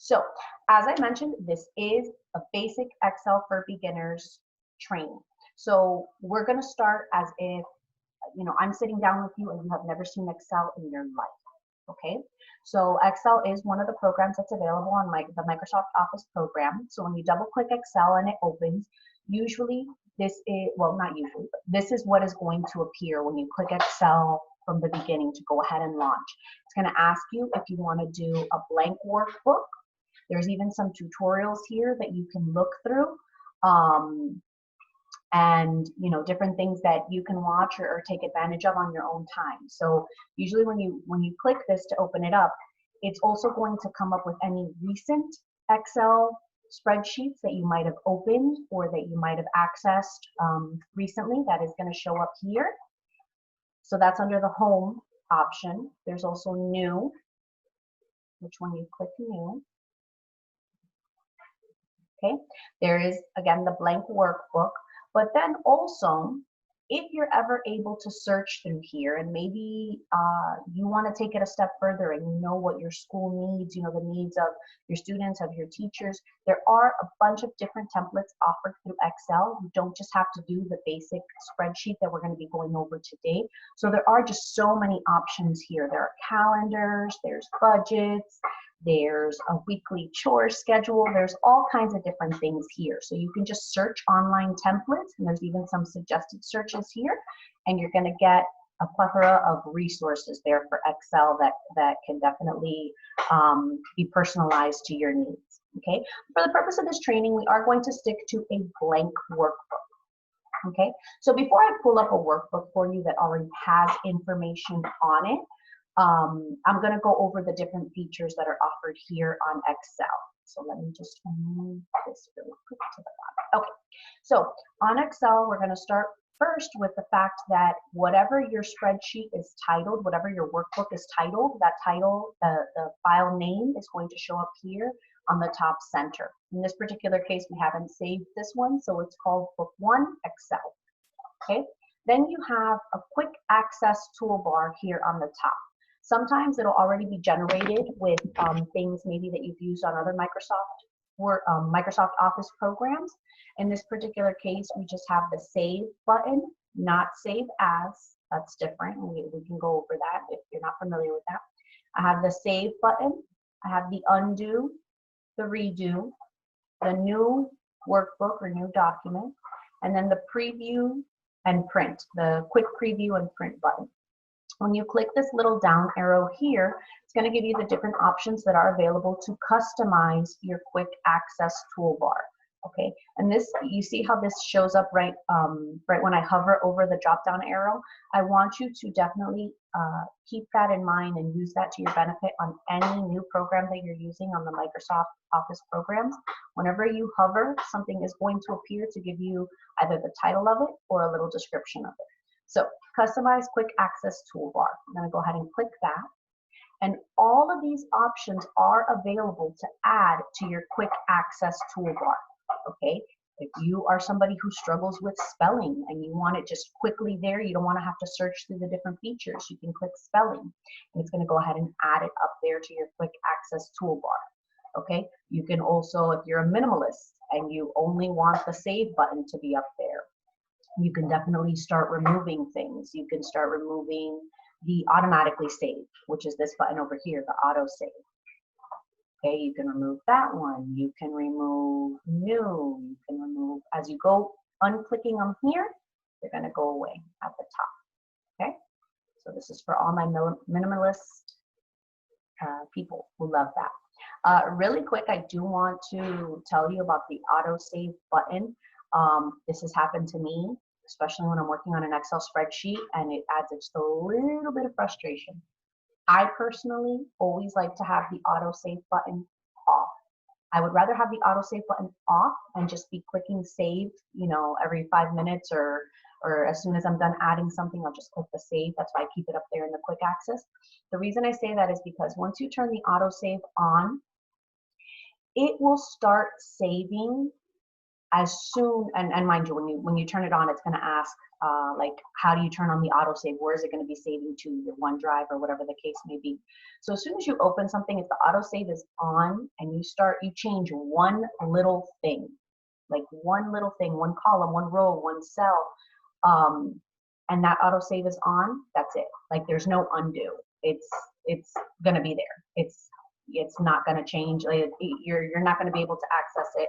So as I mentioned, this is a basic Excel for beginners training. So we're going to start as if, I'm sitting down with you and you have never seen Excel in your life. Okay, so Excel is one of the programs that's available on the Microsoft Office program. So when you double click Excel and it opens, usually this is, well, not usually, but this is what is going to appear when you click Excel from the beginning to go ahead and launch. It's going to ask you if you want to do a blank workbook. There's even some tutorials here that you can look through. And different things that you can watch or take advantage of on your own time. So usually when you click this to open it up, it's also going to come up with any recent Excel spreadsheets that you might have opened or that you might have accessed recently. That is going to show up here. So that's under the home option. There's also new, which when you click new, okay, there is again the blank workbook. But then also, if you're ever able to search through here and maybe you want to take it a step further and you know what your school needs, the needs of your students, of your teachers, there are a bunch of different templates offered through Excel. You don't just have to do the basic spreadsheet that we're going to be going over today. So there are just so many options here. There are calendars, there's budgets, there's a weekly chore schedule. There's all kinds of different things here. So you can just search online templates, and there's even some suggested searches here, and you're going to get a plethora of resources there for Excel that can definitely be personalized to your needs. Okay. For the purpose of this training, we are going to stick to a blank workbook. Okay. So before I pull up a workbook for you that already has information on it, I'm going to go over the different features that are offered here on Excel. So let me just move this really quick to the bottom. Okay, so on Excel, we're going to start first with the fact that whatever your spreadsheet is titled, whatever your workbook is titled, that title, the file name is going to show up here on the top center. In this particular case, we haven't saved this one, so it's called Book 1 Excel. Okay, then you have a quick access toolbar here on the top. Sometimes it'll already be generated with things maybe that you've used on other Microsoft Office programs. In this particular case, we just have the Save button, not Save As. That's different. We can go over that if you're not familiar with that. I have the Save button. I have the Undo, the Redo, the New Workbook or New Document, and then the Preview and Print, the Quick Preview and Print button. When you click this little down arrow here, it's going to give you the different options that are available to customize your quick access toolbar. Okay, and this, you see how this shows up right when I hover over the drop down arrow. I want you to definitely keep that in mind and use that to your benefit on any new program that you're using on the Microsoft Office programs. Whenever you hover, something is going to appear to give you either the title of it or a little description of it. So, customize quick access toolbar. I'm going to go ahead and click that. And all of these options are available to add to your quick access toolbar. Okay, if you are somebody who struggles with spelling and you want it just quickly there, you don't want to have to search through the different features, you can click spelling and it's going to go ahead and add it up there to your quick access toolbar. Okay, you can also, if you're a minimalist and you only want the Save button to be up there, you can definitely start removing things. You can start removing the automatically save, which is this button over here, the auto save. Okay, you can remove that one. You can remove new. You can remove, as you go unclicking them here, they're going to go away at the top. Okay, so this is for all my minimalist people who love that. Really quick, I do want to tell you about the auto save button. This has happened to me, especially when I'm working on an Excel spreadsheet, and it adds just a little bit of frustration. I personally always like to have the auto save button off. I would rather have the auto save button off and just be clicking save, every 5 minutes or as soon as I'm done adding something, I'll just click the save. That's why I keep it up there in the quick access. The reason I say that is because once you turn the auto save on, it will start saving as soon, and mind you, when you turn it on, it's going to ask like, how do you turn on the autosave? Where is it going to be saving to, your OneDrive or whatever the case may be? So as soon as you open something, if the autosave is on and you change one little thing, like one little thing, one column, one row, one cell, and that autosave is on, that's it. Like, there's no undo. It's going to be there. It's not going to change. Like, you're not going to be able to access it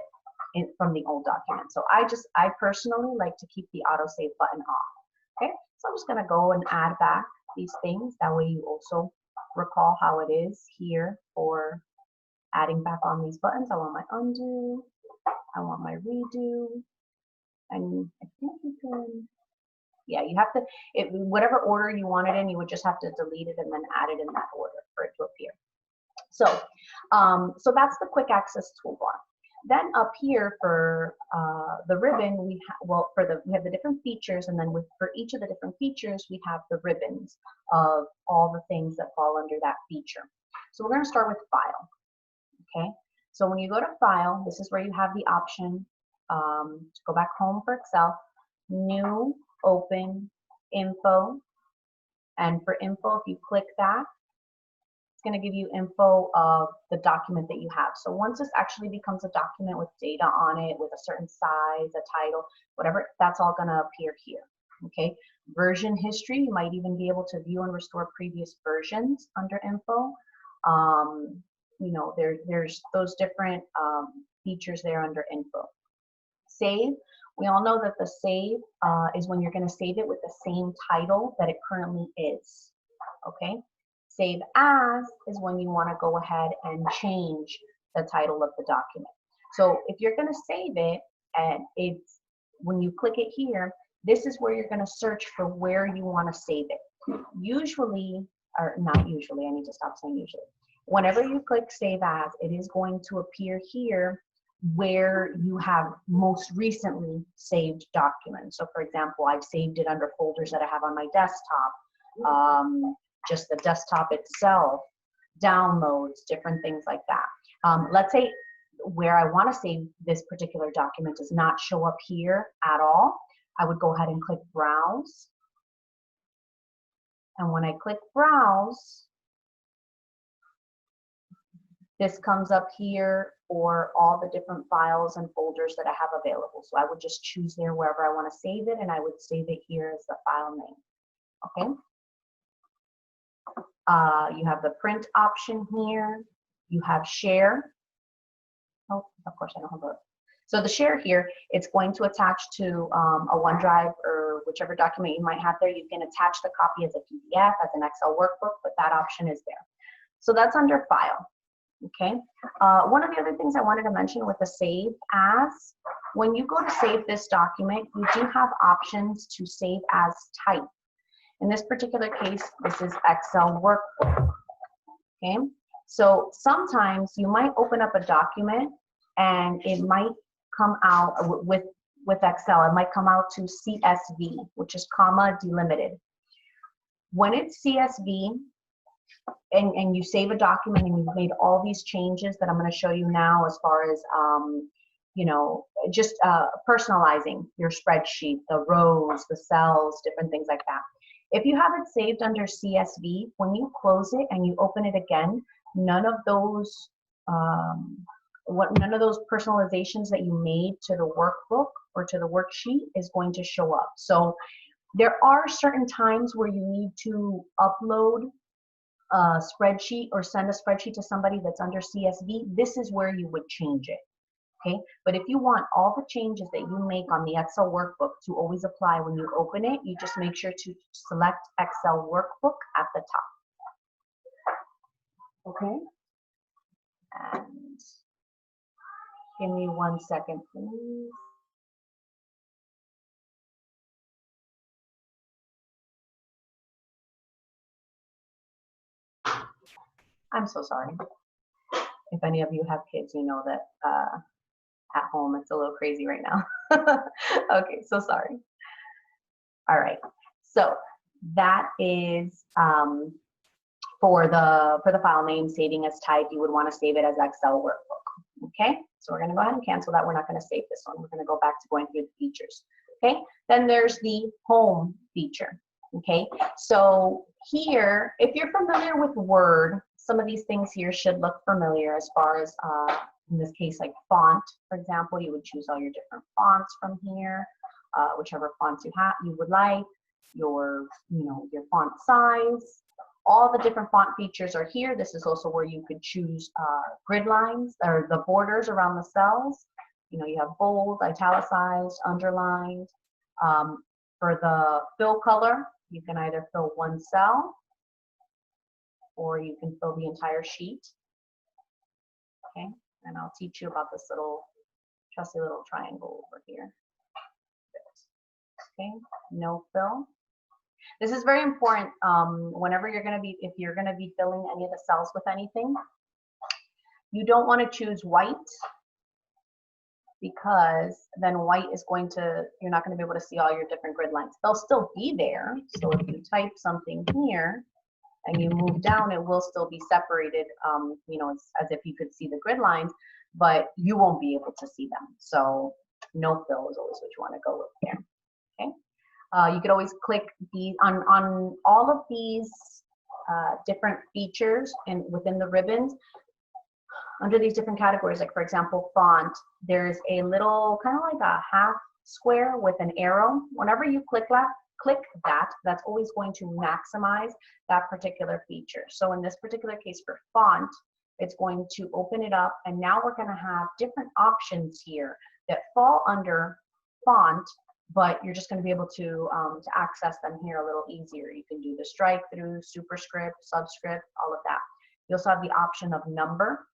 from the old document. So I personally like to keep the autosave button off. Okay, so I'm just going to go and add back these things. That way you also recall how it is here for adding back on these buttons. I want my undo, I want my redo, and I think you can, yeah, you have to, whatever order you want it in, you would just have to delete it and then add it in that order for it to appear. So, so that's the quick access toolbar. Then up here for the ribbon, we have the different features, and then for each of the different features, we have the ribbons of all the things that fall under that feature. So we're going to start with File. Okay, so when you go to File, this is where you have the option to go back home for Excel, New, Open, Info, and for Info, if you click that, going to give you info of the document that you have. So once this actually becomes a document with data on it, with a certain size, a title, whatever, that's all going to appear here. Okay. Version history, you might even be able to view and restore previous versions under info. You know, there's those different features there under info. Save, we all know that the save is when you're going to save it with the same title that it currently is. Okay. Save as is when you want to go ahead and change the title of the document. So if you're going to save it, and when you click it here, this is where you're going to search for where you want to save it. Usually, or not usually, I need to stop saying usually. Whenever you click Save As, it is going to appear here where you have most recently saved documents. So for example, I've saved it under folders that I have on my desktop. Just the desktop itself, downloads, different things like that. Let's say where I want to save this particular document does not show up here at all. I would go ahead and click Browse. And when I click Browse, this comes up here for all the different files and folders that I have available. So I would just choose there wherever I want to save it, and I would save it here as the file name. Okay. You have the print option here. You have share. Oh, of course I don't have a. So the share here, it's going to attach to a OneDrive or whichever document you might have there. You can attach the copy as a PDF, as an Excel workbook, but that option is there. So that's under File. Okay. One of the other things I wanted to mention with the Save As, when you go to save this document, you do have options to save as type. In this particular case, this is Excel workbook. Okay, so sometimes you might open up a document and it might come out with Excel. It might come out to CSV, which is comma delimited. When it's CSV and you save a document and you've made all these changes that I'm going to show you now, as far as you know, just personalizing your spreadsheet, the rows, the cells, different things like that. If you have it saved under CSV, when you close it and you open it again, none of those personalizations that you made to the workbook or to the worksheet is going to show up. So there are certain times where you need to upload a spreadsheet or send a spreadsheet to somebody that's under CSV. This is where you would change it. Okay, but if you want all the changes that you make on the Excel workbook to always apply when you open it, you just make sure to select Excel workbook at the top. Okay, and give me 1 second, please. I'm so sorry. If any of you have kids, you know that at home it's a little crazy right now. Okay, so sorry. All right, so that is for the file name, saving as type. You would want to save it as Excel workbook. Okay, so we're going to go ahead and cancel that. We're not going to save this one. We're going to go back to going through the features. Okay, then there's the home feature. Okay, so here, if you're familiar with Word, some of these things here should look familiar as far as, in this case, like font, for example. You would choose all your different fonts from here, whichever fonts you would like, your font size. All the different font features are here. This is also where you could choose grid lines or the borders around the cells. You have bold, italicized, underlined. For the fill color, you can either fill one cell or you can fill the entire sheet. Okay, and I'll teach you about this little trusty little triangle over here. Okay, no fill. This is very important whenever if you're going to be filling any of the cells with anything. You don't want to choose white, because then white is you're not going to be able to see all your different grid lines. They'll still be there. So if you type something here and you move down, it will still be separated, as if you could see the grid lines, but you won't be able to see them. So no fill is always what you want to go with there. Okay. You could always click on all of these different features and within the ribbons. Under these different categories, like for example, font, there's a little kind of like a half square with an arrow. Whenever you click that, that's always going to maximize that particular feature. So in this particular case for font, it's going to open it up, and now we're going to have different options here that fall under font, but you're just going to be able to access them here a little easier. You can do the strike through, superscript, subscript, all of that. You also have the option of number.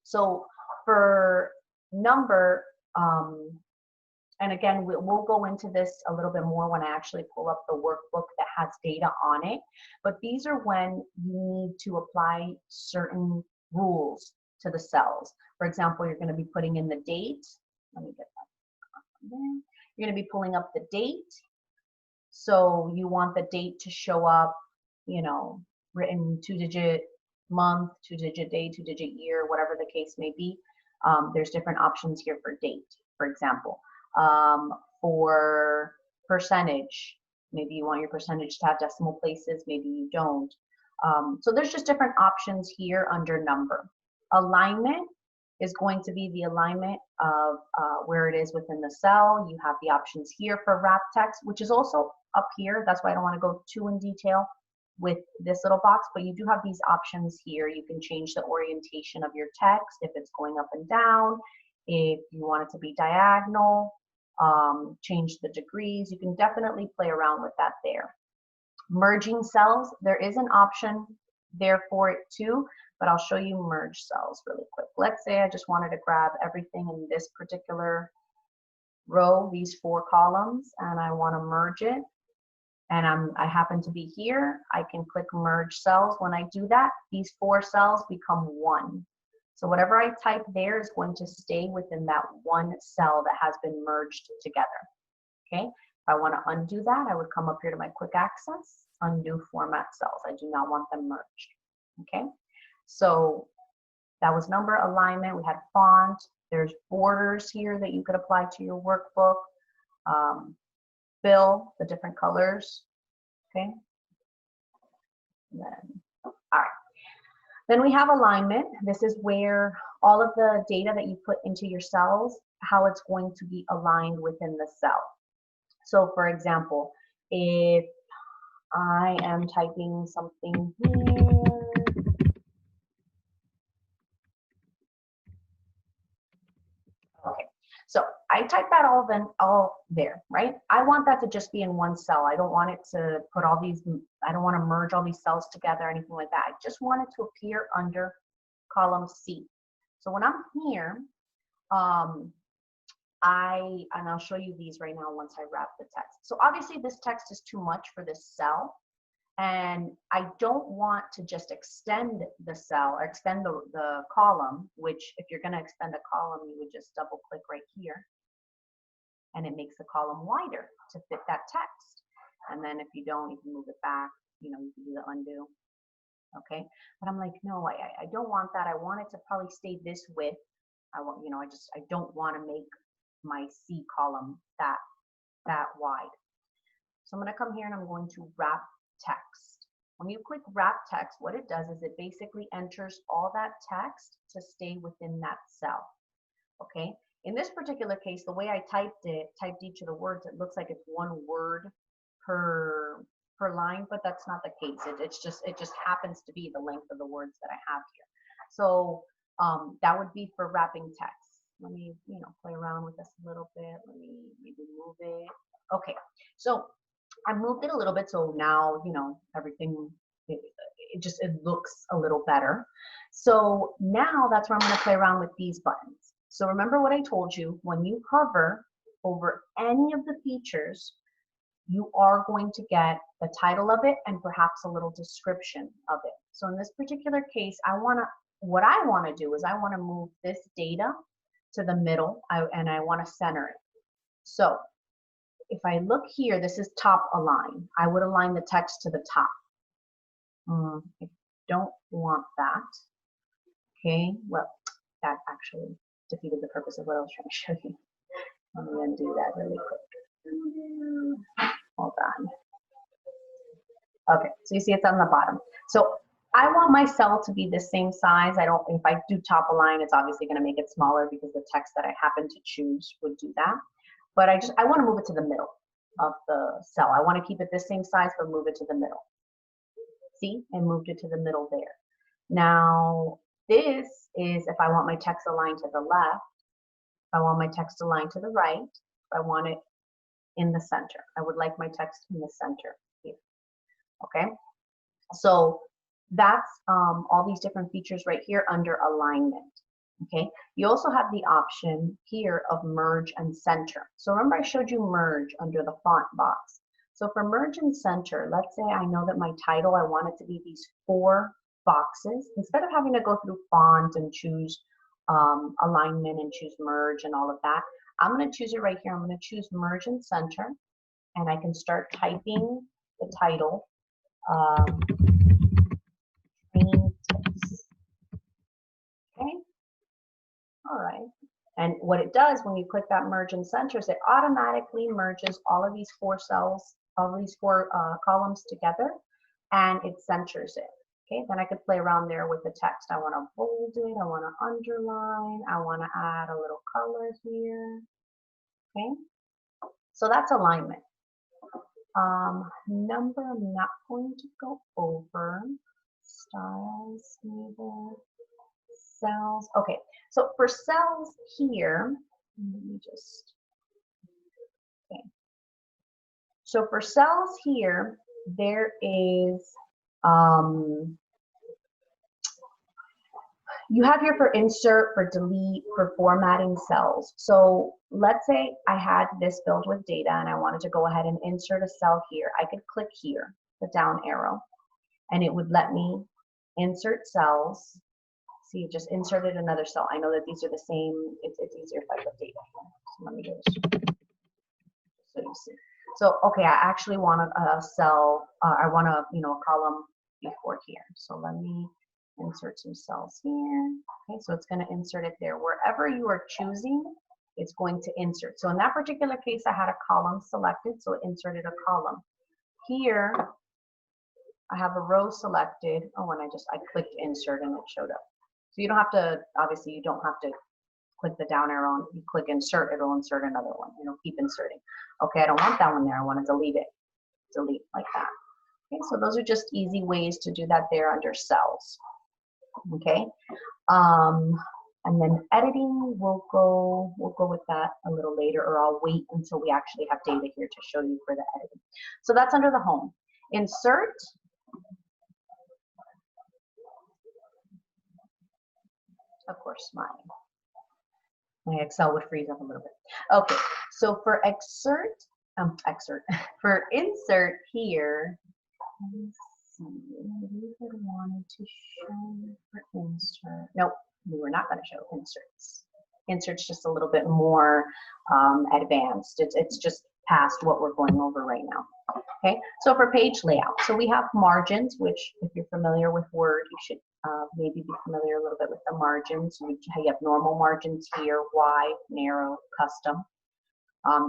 So for number, and again, we'll go into this a little bit more when I actually pull up the workbook that has data on it. But these are when you need to apply certain rules to the cells. For example, you're going to be putting in the date. Let me get that there. You're going to be pulling up the date. So you want the date to show up, written 2-digit month, 2-digit day, 2-digit year, whatever the case may be. There's different options here for date, for example. For percentage, maybe you want your percentage to have decimal places, maybe you don't. So there's just different options here under number. Alignment is going to be the alignment of where it is within the cell. You have the options here for wrap text, which is also up here. That's why I don't want to go too in detail with this little box, but you do have these options here. You can change the orientation of your text, if it's going up and down, if you want it to be diagonal, change the degrees. You can definitely play around with that there. Merging cells, there is an option there for it too, but I'll show you merge cells really quick. Let's say I just wanted to grab everything in this particular row, these 4 columns, and I want to merge it. And I happen to be here, I can click merge cells. When I do that, these 4 cells become 1. So whatever I type there is going to stay within that one cell that has been merged together. Okay, if I want to undo that, I would come up here to my quick access, undo format cells. I do not want them merged. Okay, so that was number, alignment. We had font. There's borders here that you could apply to your workbook. Fill, the different colors, okay? Then, all right. Then we have alignment. This is where all of the data that you put into your cells, how it's going to be aligned within the cell. So for example, if I am typing something here, okay. So I type that all there, right? I want that to just be in one cell. I don't want it to put all these, I don't want to merge all these cells together or anything like that. I just want it to appear under column C. So when I'm here, and I'll show you these right now once I wrap the text. So obviously this text is too much for this cell. And I don't want to just extend the cell or extend the column, which if you're going to extend a column, you would just double click right here. And it makes the column wider to fit that text. And then if you don't, you can move it back, you can do the undo. Okay, but I'm like, no, I don't want that. I want it to probably stay this width. I want, I don't want to make my C column that wide. So I'm going to come here and I'm going to wrap text. When you click wrap text, what it does is it basically enters all that text to stay within that cell. Okay. In this particular case, the way I typed each of the words, it looks like it's one word per line, but that's not the case. It just happens to be the length of the words that I have here. So that would be for wrapping text. Let me, play around with this a little bit. Let me maybe move it. Okay, so I moved it a little bit, so now, everything, it looks a little better. So now that's where I'm going to play around with these buttons. So remember what I told you, when you hover over any of the features, you are going to get the title of it and perhaps a little description of it. So in this particular case, what I want to do is I want to move this data to the middle, and I want to center it. So if I look here, this is top align. I would align the text to the top. I don't want that. Okay, well, that actually defeated the purpose of what I was trying to show you. Let me undo that really quick. Hold on. Okay, so you see it's on the bottom. So I want my cell to be the same size. If I do top align, it's obviously going to make it smaller because the text that I happen to choose would do that. But I want to move it to the middle of the cell. I want to keep it the same size, but move it to the middle. See, I moved it to the middle there. Now, this is if I want my text aligned to the left, if I want my text aligned to the right, if I want it in the center. I would like my text in the center here. Okay, so that's all these different features right here under alignment. Okay, you also have the option here of merge and center. So remember I showed you merge under the font box. So for merge and center, let's say I know that my title, I want it to be these 4 boxes. Instead of having to go through font and choose alignment and choose merge and all of that, I'm going to choose it right here. I'm going to choose merge and center, and I can start typing the title. Training tips. Okay. All right. And what it does when you click that merge and center is it automatically merges all of these 4 cells, all of these 4 columns together, and it centers it. Okay, then I could play around there with the text. I want to bold it, I want to underline, I want to add a little color here. Okay, so that's alignment. Number, I'm not going to go over. Styles, label, cells. Okay, so for cells here, let me just, okay. So for cells here, there is, you have here for insert, for delete, for formatting cells. So let's say I had this filled with data and I wanted to go ahead and insert a cell here. I could click here, the down arrow, and it would let me insert cells. See, it just inserted another cell. I know that these are the same. It's easier if I put data here. So let me do this so you see. So, okay, I actually want a cell, I want a column before here. So let me insert some cells here. Okay, so it's going to insert it there. Wherever you are choosing, it's going to insert. So in that particular case, I had a column selected, so it inserted a column. Here, I have a row selected. Oh, and I clicked insert and it showed up. So you don't have to, obviously you don't have to click the down arrow and you click insert, it'll insert another one. Keep inserting. Okay, I don't want that one there. I want to delete it. Delete like that. Okay, so those are just easy ways to do that there under cells. Okay, and then editing, we'll go with that a little later, or I'll wait until we actually have data here to show you for the editing. So that's under the home. Insert. Of course, my Excel would freeze up a little bit. Okay, so for for insert here, let's see, we would wanted to show for insert. Nope, we were not going to show inserts. Insert's just a little bit more advanced. It's just past what we're going over right now. Okay, so for page layout, so we have margins, which if you're familiar with Word, you should maybe be familiar a little bit with the margins. You have normal margins here, wide, narrow, custom.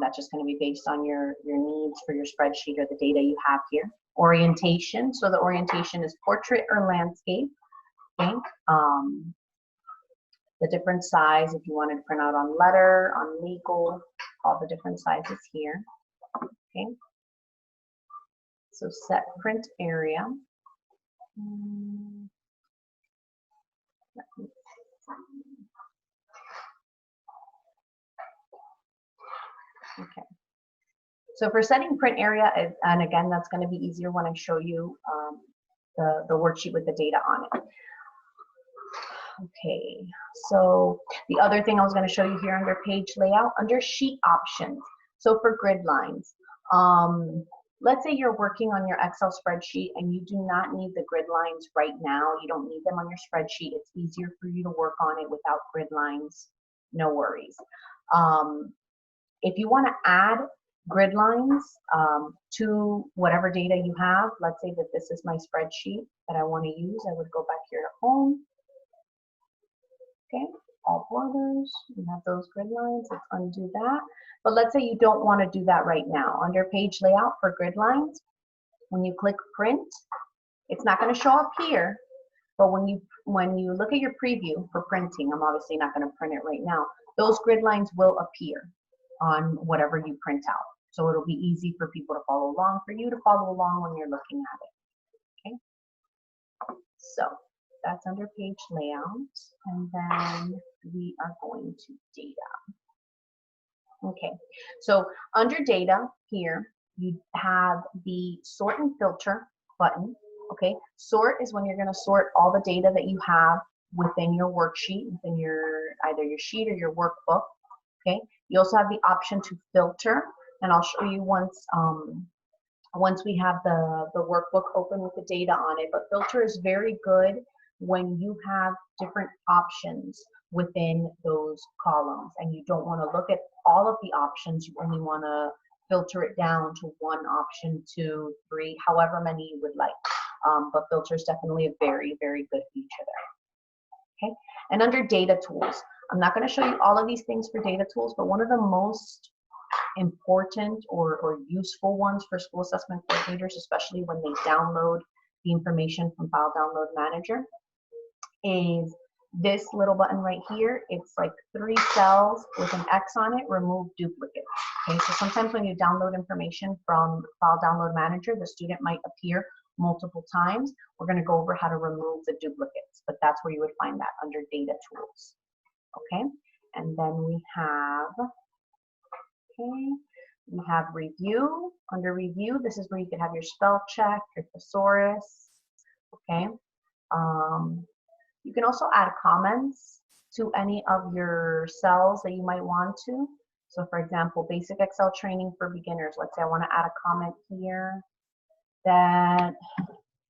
That's just going to be based on your needs for your spreadsheet or the data you have here. Orientation, so the orientation is portrait or landscape. Okay. The different size, if you wanted to print out on letter, on legal, all the different sizes here. Okay. So set print area. Okay. So for setting print area, and again, that's going to be easier when I show you the worksheet with the data on it. Okay, so the other thing I was going to show you here under page layout, under sheet options. So for grid lines, let's say you're working on your Excel spreadsheet and you do not need the grid lines right now. You don't need them on your spreadsheet. It's easier for you to work on it without grid lines. No worries. If you want to add grid lines to whatever data you have, let's say that this is my spreadsheet that I want to use. I would go back here to home. Okay, all borders, you have those grid lines. Let's undo that. But let's say you don't want to do that right now. Under page layout for grid lines, when you click print, it's not going to show up here. But when you look at your preview for printing, I'm obviously not going to print it right now. Those grid lines will appear on whatever you print out. So it'll be easy for people to follow along, for you to follow along when you're looking at it. Okay. So that's under page layout, and then we are going to data. Okay, so under data here, you have the sort and filter button. Okay, sort is when you're going to sort all the data that you have within your worksheet, within your either your sheet or your workbook. Okay, you also have the option to filter, and I'll show you once we have the workbook open with the data on it. But filter is very good when you have different options within those columns and you don't want to look at all of the options. You only want to filter it down to one option, 2, 3, however many you would like. But filter is definitely a very, very good feature there. Okay, and under data tools, I'm not going to show you all of these things for data tools, but one of the most important or useful ones for school assessment coordinators, especially when they download the information from File Download Manager, is this little button right here. It's like 3 cells with an X on it, remove duplicates. Okay, so sometimes when you download information from File Download Manager, the student might appear multiple times. We're going to go over how to remove the duplicates, but that's where you would find that under data tools. Okay, and then we have, we have review. Under review, this is where you can have your spell check, your thesaurus. Okay. You can also add comments to any of your cells that you might want to. So for example, basic Excel training for beginners. Let's say I want to add a comment here that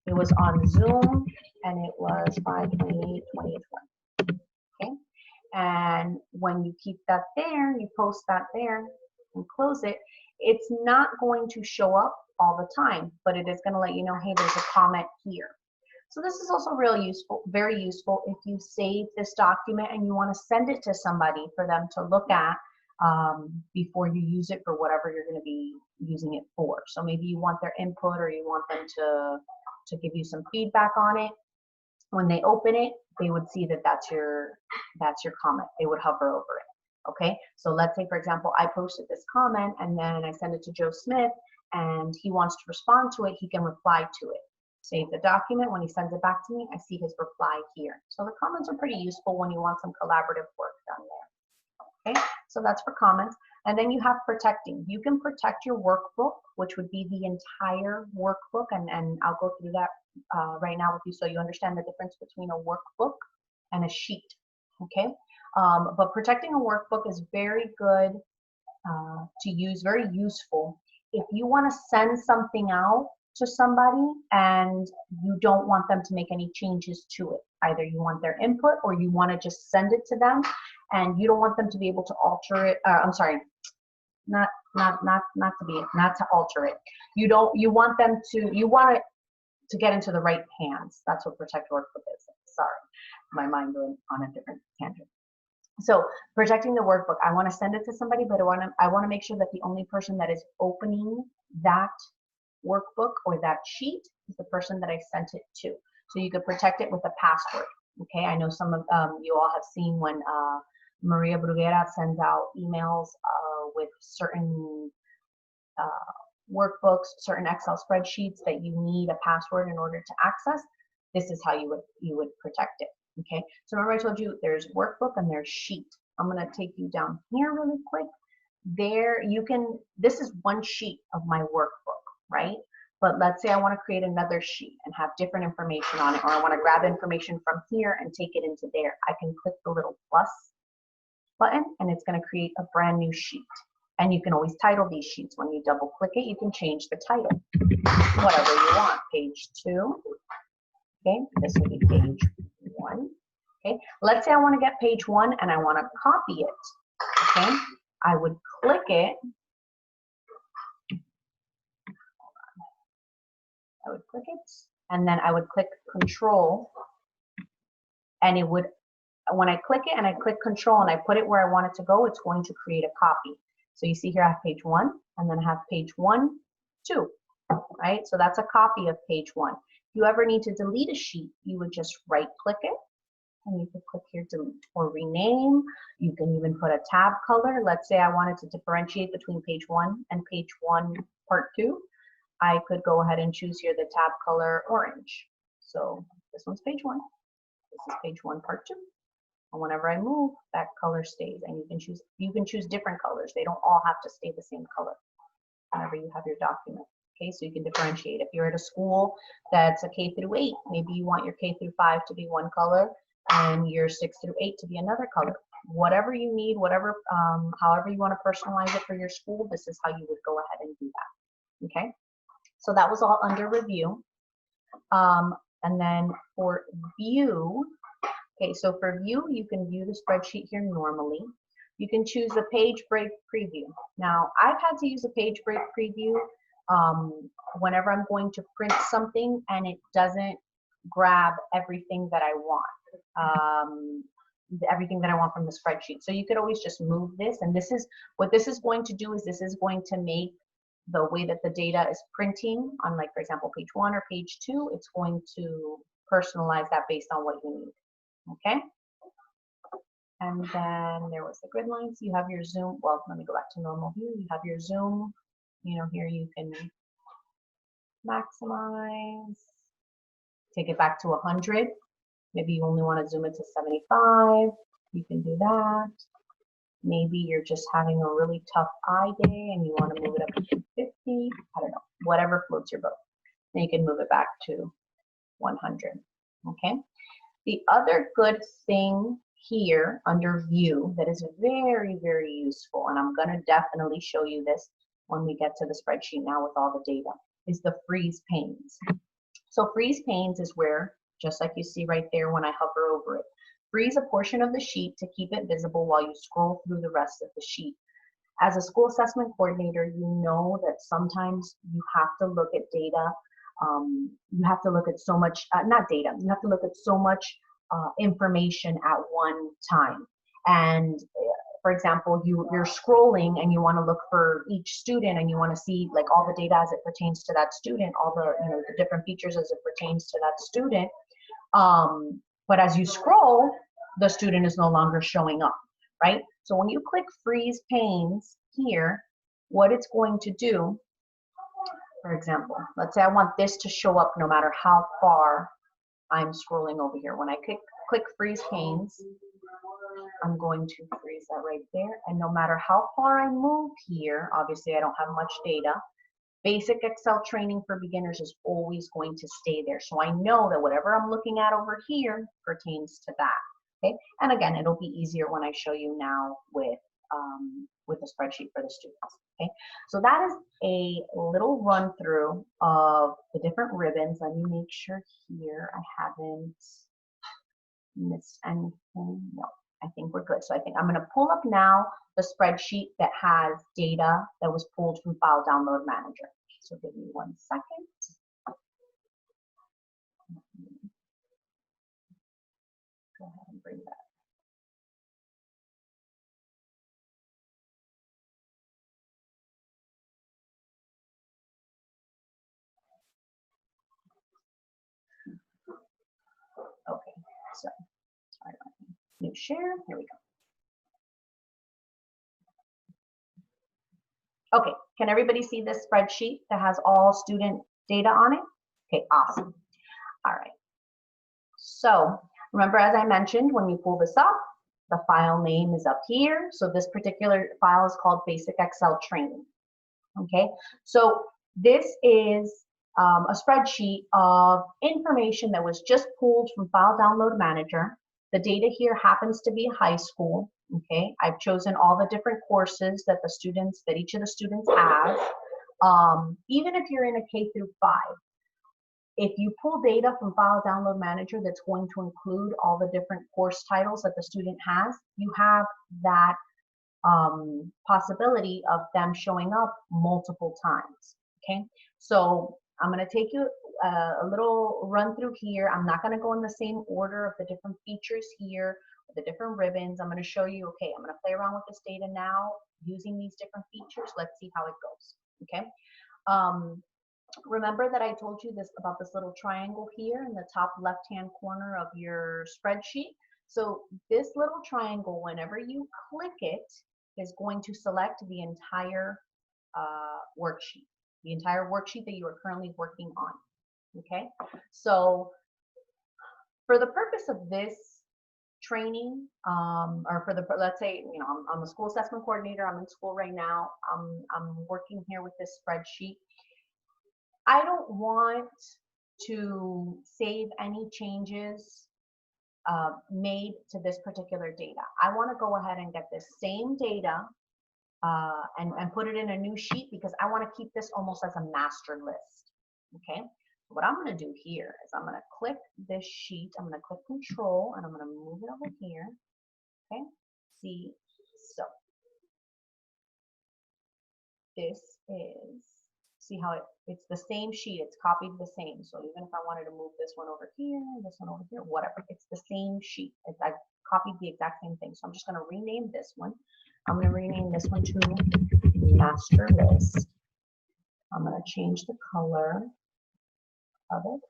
it was on Zoom and it was 5/28/2020. Okay. And when you keep that there, you post that there and close it, it's not going to show up all the time, but it is going to let you know, hey, there's a comment here. So this is also really useful, very useful if you save this document and you want to send it to somebody for them to look at before you use it for whatever you're going to be using it for. So maybe you want their input or you want them to give you some feedback on it. When they open it, they would see that that's your comment. They would hover over it. Okay, so let's say, for example, I posted this comment and then I send it to Joe Smith and he wants to respond to it, he can reply to it. Save the document. When he sends it back to me, I see his reply here. So the comments are pretty useful when you want some collaborative work done there. Okay, so that's for comments. And then you have protecting. You can protect your workbook, which would be the entire workbook, and I'll go through that right now with you so you understand the difference between a workbook and a sheet. Okay, but protecting a workbook is very good to use, very useful if you want to send something out to somebody and you don't want them to make any changes to it. Either you want their input or you want to just send it to them and you don't want them to be able to alter it. I'm sorry, not to alter it. You want it to get into the right hands. That's what protect workbook is. Sorry, my mind went on a different tangent. So protecting the workbook, I want to send it to somebody, but I want to make sure that the only person that is opening that workbook or that sheet is the person that I sent it to. So you could protect it with a password. Okay, I know some of you all have seen when Maria Bruguera sends out emails with certain workbooks, certain Excel spreadsheets that you need a password in order to access. This is how you would protect it. Okay, so remember I told you there's workbook and there's sheet. I'm going to take you down here really quick. There you can, this is one sheet of my workbook, right? But let's say I want to create another sheet and have different information on it, or I want to grab information from here and take it into there. I can click the little plus button and it's going to create a brand new sheet. And you can always title these sheets. When you double click it, you can change the title, whatever you want. Page 2. Okay, this will be page 1. Okay, let's say I want to get page 1 and I want to copy it. Okay, I would click it. I would click it, and then I would click Control, and it would, when I click it and I click Control and I put it where I want it to go, it's going to create a copy. So you see here I have page 1, and then I have page 1, 2, right? So that's a copy of page 1. If you ever need to delete a sheet, you would just right click it, and you can click here delete or rename. You can even put a tab color. Let's say I wanted to differentiate between page 1 and page 1 part 2. I could go ahead and choose here the tab color orange. So this one's page 1. This is page 1 part 2. And whenever I move, that color stays. And you can choose different colors. They don't all have to stay the same color whenever you have your document. Okay, so you can differentiate. If you're at a school that's a K through 8, maybe you want your K through 5 to be one color and your 6 through 8 to be another color. Whatever you need, whatever, however you want to personalize it for your school, this is how you would go ahead and do that. Okay, so that was all under review. And then for view, okay, so for view, you can view the spreadsheet here normally. You can choose a page break preview. Now, I've had to use a page break preview whenever I'm going to print something and it doesn't grab everything that I want, everything that I want from the spreadsheet. So you could always just move this, and this is what this is going to do is this is going to make the way that the data is printing on, like, for example, page 1 or page 2, it's going to personalize that based on what you need. Okay? And then there was the grid lines. You have your zoom. Well, let me go back to normal view. You have your zoom. You know, here you can maximize, take it back to 100. Maybe you only want to zoom it to 75. You can do that. Maybe you're just having a really tough eye day and you want to move it up to 250. I don't know, whatever floats your boat. Then you can move it back to 100. Okay. The other good thing here under view that is very, very useful, and I'm going to definitely show you this when we get to the spreadsheet now with all the data, is the freeze panes. So freeze panes is where, just like you see right there when I hover over it, freeze a portion of the sheet to keep it visible while you scroll through the rest of the sheet. As a school assessment coordinator, you know that sometimes you have to look at data. You have to look at so much, not data, you have to look at so much information at one time. And for example, you're scrolling and you want to look for each student and you want to see like all the data as it pertains to that student, all the, you know, the different features as it pertains to that student. But as you scroll, the student is no longer showing up, right? So when you click freeze panes here, what it's going to do, for example, let's say I want this to show up no matter how far I'm scrolling over here. When I click freeze panes, I'm going to freeze that right there. And no matter how far I move here, obviously I don't have much data, basic Excel training for beginners is always going to stay there. So I know that whatever I'm looking at over here pertains to that. Okay, and again, it'll be easier when I show you now with a spreadsheet for the students. Okay, so that is a little run through of the different ribbons. Let me make sure here I haven't missed anything. No, I think we're good. So I think I'm going to pull up now the spreadsheet that has data that was pulled from File Download Manager. So give me 1 second. So, sorry, new share, here we go. Okay, can everybody see this spreadsheet that has all student data on it? Okay, awesome. All right. So remember, as I mentioned, when you pull this up, the file name is up here. So this particular file is called Basic Excel Training. Okay, so this is a spreadsheet of information that was just pulled from File Download Manager. The data here happens to be high school. Okay, I've chosen all the different courses that each of the students has. Even if you're in a K through 5, if you pull data from File Download Manager that's going to include all the different course titles that the student has, you have that possibility of them showing up multiple times. Okay, so I'm going to take you a little run through here. I'm not going to go in the same order of the different features here, the different ribbons. I'm going to show you, okay, I'm going to play around with this data now using these different features. Let's see how it goes. Okay. Remember that I told you this about this little triangle here in the top left-hand corner of your spreadsheet. So this little triangle, whenever you click it, is going to select the entire worksheet that you are currently working on. Okay, so for the purpose of this training, let's say, you know, I'm a school assessment coordinator. I'm in school right now. I'm working here with this spreadsheet. I don't want to save any changes made to this particular data. I want to go ahead and get this same data and put it in a new sheet because I want to keep this almost as a master list. Okay, so what I'm going to do here is I'm going to click this sheet. I'm going to click Control and I'm going to move it over here. Okay, see, so this is, see how it's the same sheet, it's copied the same. So even if I wanted to move this one over here, this one over here, whatever, it's the same sheet. I've copied the exact same thing. So I'm just going to rename this one. I'm going to rename this one to Master List. I'm going to change the color of it.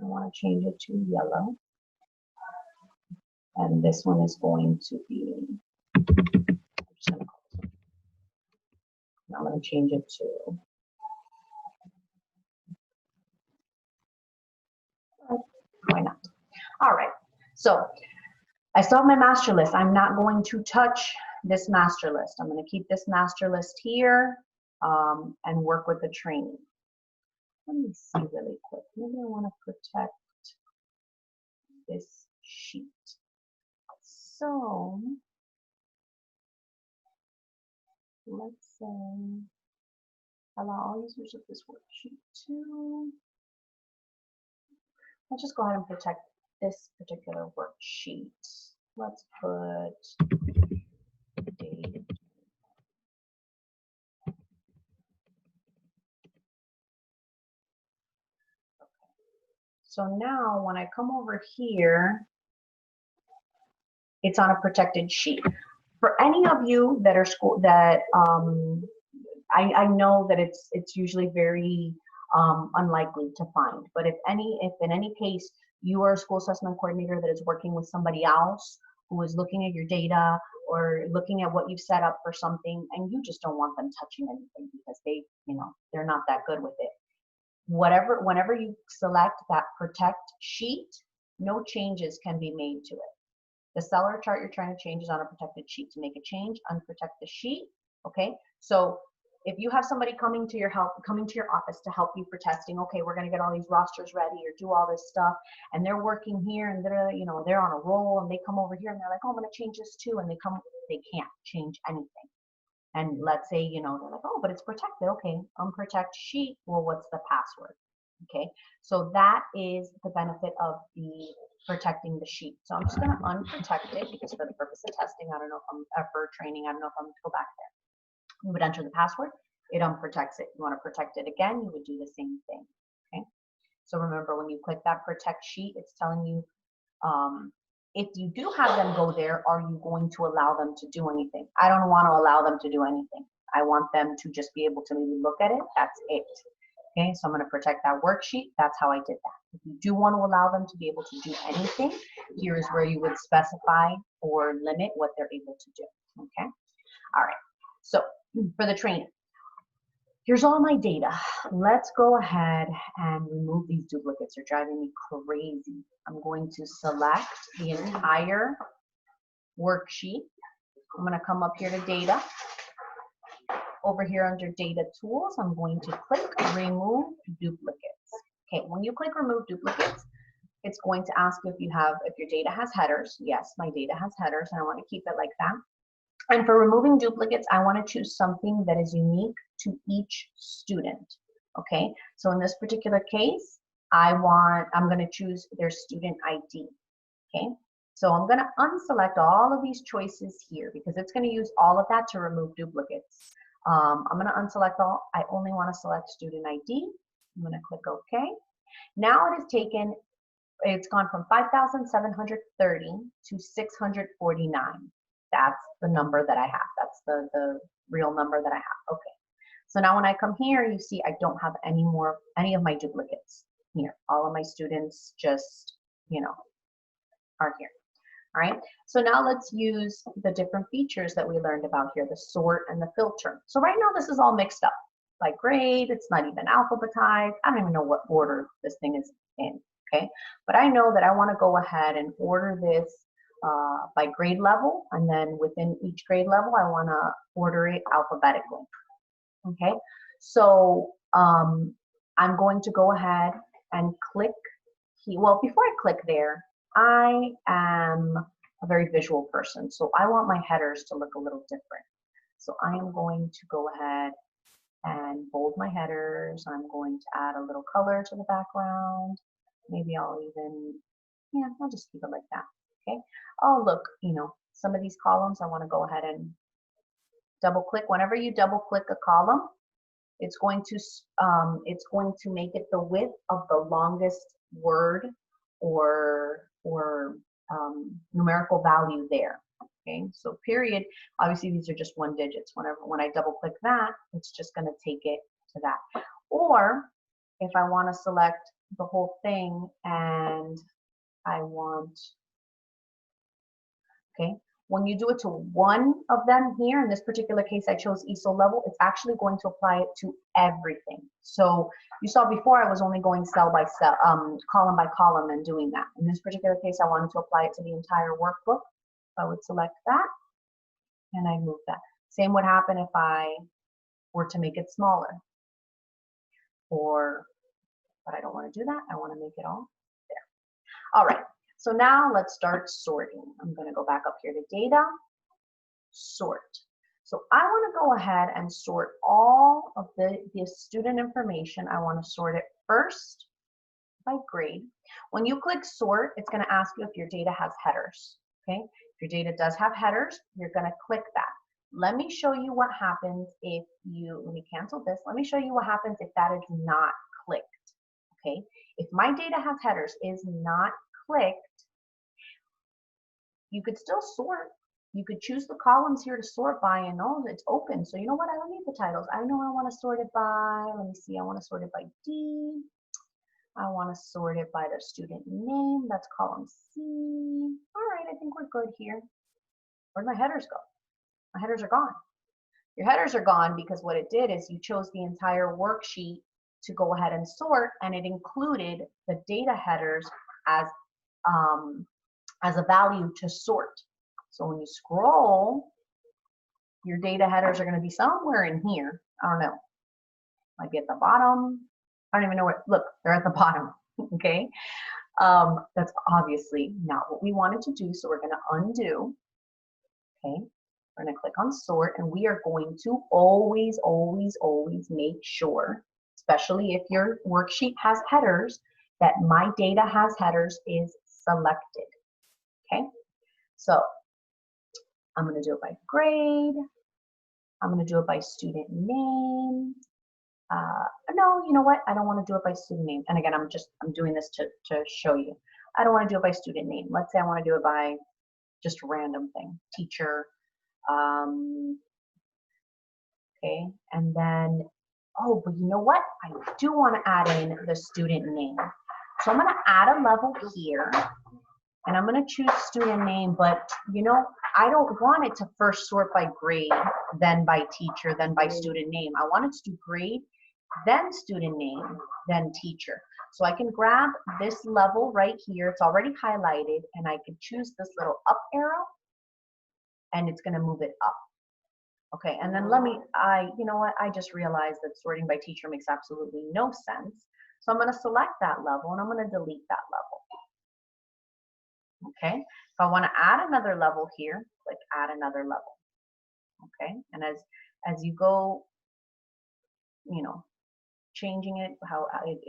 I want to change it to yellow. And this one is going to be, I'm going to change it to, why not? All right, so I still have my master list. I'm not going to touch this master list. I'm going to keep this master list here and work with the training. Let me see really quick. Maybe I want to protect this sheet. So let's say allow all users of this worksheet to. Let's just go ahead and protect this particular worksheet. Let's put date. So now when I come over here, it's on a protected sheet. For any of you that are I know that it's usually very unlikely to find, but if in any case you are a school assessment coordinator that is working with somebody else who is looking at your data or looking at what you've set up for something and you just don't want them touching anything because they're not that good with it. Whenever you select that protect sheet, no changes can be made to it. The seller chart you're trying to change is on a protected sheet. To make a change, unprotect the sheet. Okay, so if you have somebody coming to your office to help you for testing, okay, we're going to get all these rosters ready or do all this stuff, and they're working here and they're on a roll, and they come over here and they're like, oh, I'm going to change this too, and they can't change anything. And let's say, they're like, oh, but it's protected. Okay, unprotect sheet. Well, what's the password? Okay, so that is the benefit of the protecting the sheet. So I'm just going to unprotect it because for the purpose of testing, I don't know if for training, I don't know if I'm going to go back there. You would enter the password, it unprotects it. You want to protect it again, you would do the same thing. Okay, so remember when you click that protect sheet, it's telling you if you do have them go there, are you going to allow them to do anything? I don't want to allow them to do anything. I want them to just be able to maybe look at it. That's it. Okay, so I'm going to protect that worksheet. That's how I did that. If you do want to allow them to be able to do anything, here is where you would specify or limit what they're able to do. Okay? All right. So for the training, here's all my data. Let's go ahead and remove these duplicates. They're driving me crazy. I'm going to select the entire worksheet. I'm going to come up here to data. Over here under data tools, I'm going to click remove duplicates. Okay, when you click remove duplicates, it's going to ask you if your data has headers. Yes, my data has headers, and I want to keep it like that. And for removing duplicates, I want to choose something that is unique to each student. Okay, so in this particular case, I'm going to choose their student ID. Okay, so I'm going to unselect all of these choices here because it's going to use all of that to remove duplicates. I'm going to unselect all. I only want to select student ID. I'm going to click OK. Now it has taken, it's gone from 5,730 to 649. That's the number that I have. That's the real number that I have. Okay. So now when I come here, you see I don't have any of my duplicates here. All of my students just, are here. All right. So now let's use the different features that we learned about here, the sort and the filter. So right now this is all mixed up. By grade, it's not even alphabetized. I don't even know what order this thing is in. Okay. But I know that I want to go ahead and order this by grade level, and then within each grade level, I want to order it alphabetically. Okay, so I'm going to go ahead and click here. Well, before I click there, I am a very visual person, so I want my headers to look a little different. So I am going to go ahead and bold my headers. I'm going to add a little color to the background. Maybe I'll just keep it like that. Okay. Oh, look, some of these columns I want to go ahead and double click. Whenever you double click a column, it's going to make it the width of the longest word or numerical value there. Okay, so period. Obviously, these are just 1 digits. When I double click that, it's just going to take it to that. Or if I want to select the whole thing and I want, okay, when you do it to one of them here, in this particular case, I chose ESOL level, it's actually going to apply it to everything. So you saw before I was only going cell by cell, column by column and doing that. In this particular case, I wanted to apply it to the entire workbook. I would select that and I move that. Same would happen if I were to make it smaller. But I don't want to do that. I want to make it all there. All right. So now let's start sorting. I'm going to go back up here to data, sort. So I want to go ahead and sort all of the student information. I want to sort it first by grade. When you click sort, it's going to ask you if your data has headers. Okay, if your data does have headers, you're going to click that. Let me show you what happens if let me cancel this. Let me show you what happens if that is not clicked. Okay, if my data has headers is not clicked, you could still sort. You could choose the columns here to sort by, and it's open. So you know what? I don't need the titles. I know I want to sort it by, let me see, I want to sort it by D. I want to sort it by the student name. That's column C. All right, I think we're good here. Where'd my headers go? My headers are gone. Your headers are gone because what it did is you chose the entire worksheet to go ahead and sort, and it included the data headers as a value to sort. So when you scroll, your data headers are going to be somewhere in here. I don't know. Might be at the bottom. I don't even know where. Look, they're at the bottom. Okay. That's obviously not what we wanted to do. So we're going to undo. Okay. We're going to click on sort, and we are going to always, always, always make sure, especially if your worksheet has headers, that my data has headers is selected. Okay. So I'm going to do it by grade. I'm going to do it by student name. No, you know what? I don't want to do it by student name. And again, I'm doing this to show you. I don't want to do it by student name. Let's say I want to do it by just random thing, teacher. Okay, and then, oh, but you know what? I do want to add in the student name. So I'm going to add a level here, and I'm going to choose student name, but you know, I don't want it to first sort by grade, then by teacher, then by student name. I want it to do grade, then student name, then teacher. So I can grab this level right here. It's already highlighted, and I can choose this little up arrow, and it's going to move it up. Okay, and then you know what? I just realized that sorting by teacher makes absolutely no sense. So I'm going to select that level, and I'm going to delete that level. Okay, if I want to add another level here, click add another level. Okay, and as you go, you know, changing it,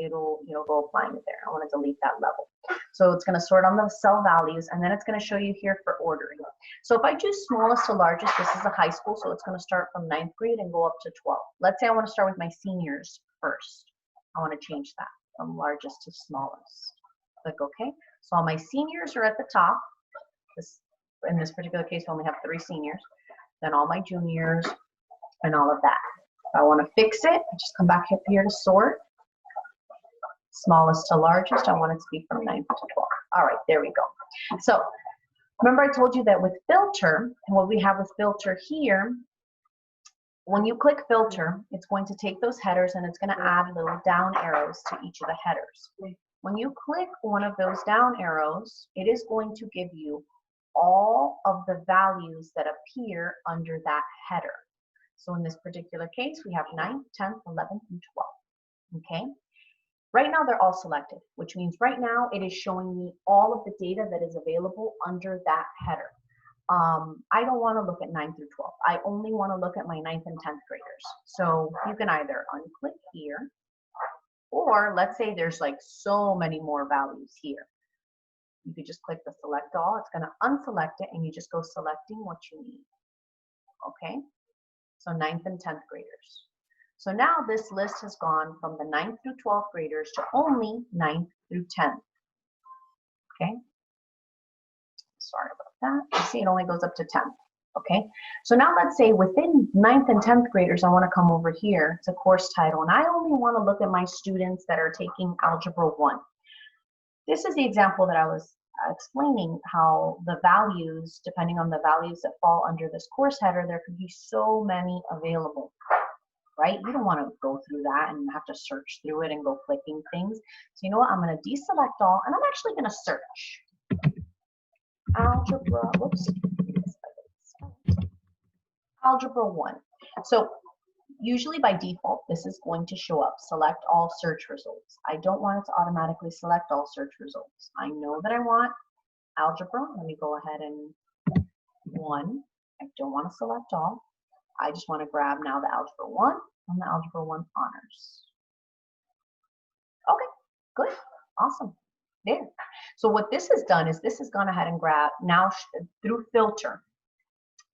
it'll go applying it there. I want to delete that level. So it's going to sort on the cell values, and then it's going to show you here for ordering. So if I choose smallest to largest, this is a high school, so it's going to start from 9th grade and go up to 12th. Let's say I want to start with my seniors first. I want to change that from largest to smallest. Click OK. So all my seniors are at the top. In this particular case, we only have 3 seniors. Then all my juniors and all of that. If I want to fix it, I just come back up here to sort. Smallest to largest, I want it to be from 9th to 12th. All right, there we go. So remember I told you that with filter, and what we have with filter here, when you click filter, it's going to take those headers and it's going to add little down arrows to each of the headers. When you click one of those down arrows, it is going to give you all of the values that appear under that header. So in this particular case, we have 9th, 10th, 11th, and 12th. Okay. Right now, they're all selected, which means right now it is showing me all of the data that is available under that header. I don't want to look at 9 through 12. I only want to look at my 9th and 10th graders. So you can either unclick here, or let's say there's like so many more values here. You could just click the select all. It's going to unselect it, and you just go selecting what you need. Okay. So 9th and 10th graders. So now this list has gone from the 9th through 12th graders to only 9th through 10th. Okay. Sorry about that. You see it only goes up to 10th. Okay. So now let's say within 9th and 10th graders, I want to come over here to course title, and I only want to look at my students that are taking Algebra 1. This is the example that I was explaining, how the values, depending on the values that fall under this course header, there could be so many available, right? You don't want to go through that and have to search through it and go clicking things. So you know what? I'm going to deselect all, and I'm actually going to search Algebra, Algebra 1. So usually by default, this is going to show up, select all search results. I don't want it to automatically select all search results. I know that I want algebra. Let me go ahead and 1. I don't want to select all. I just want to grab now the Algebra 1 and the Algebra 1 honors. Okay, good, awesome. There. So what this has done is this has gone ahead and grabbed, now through filter,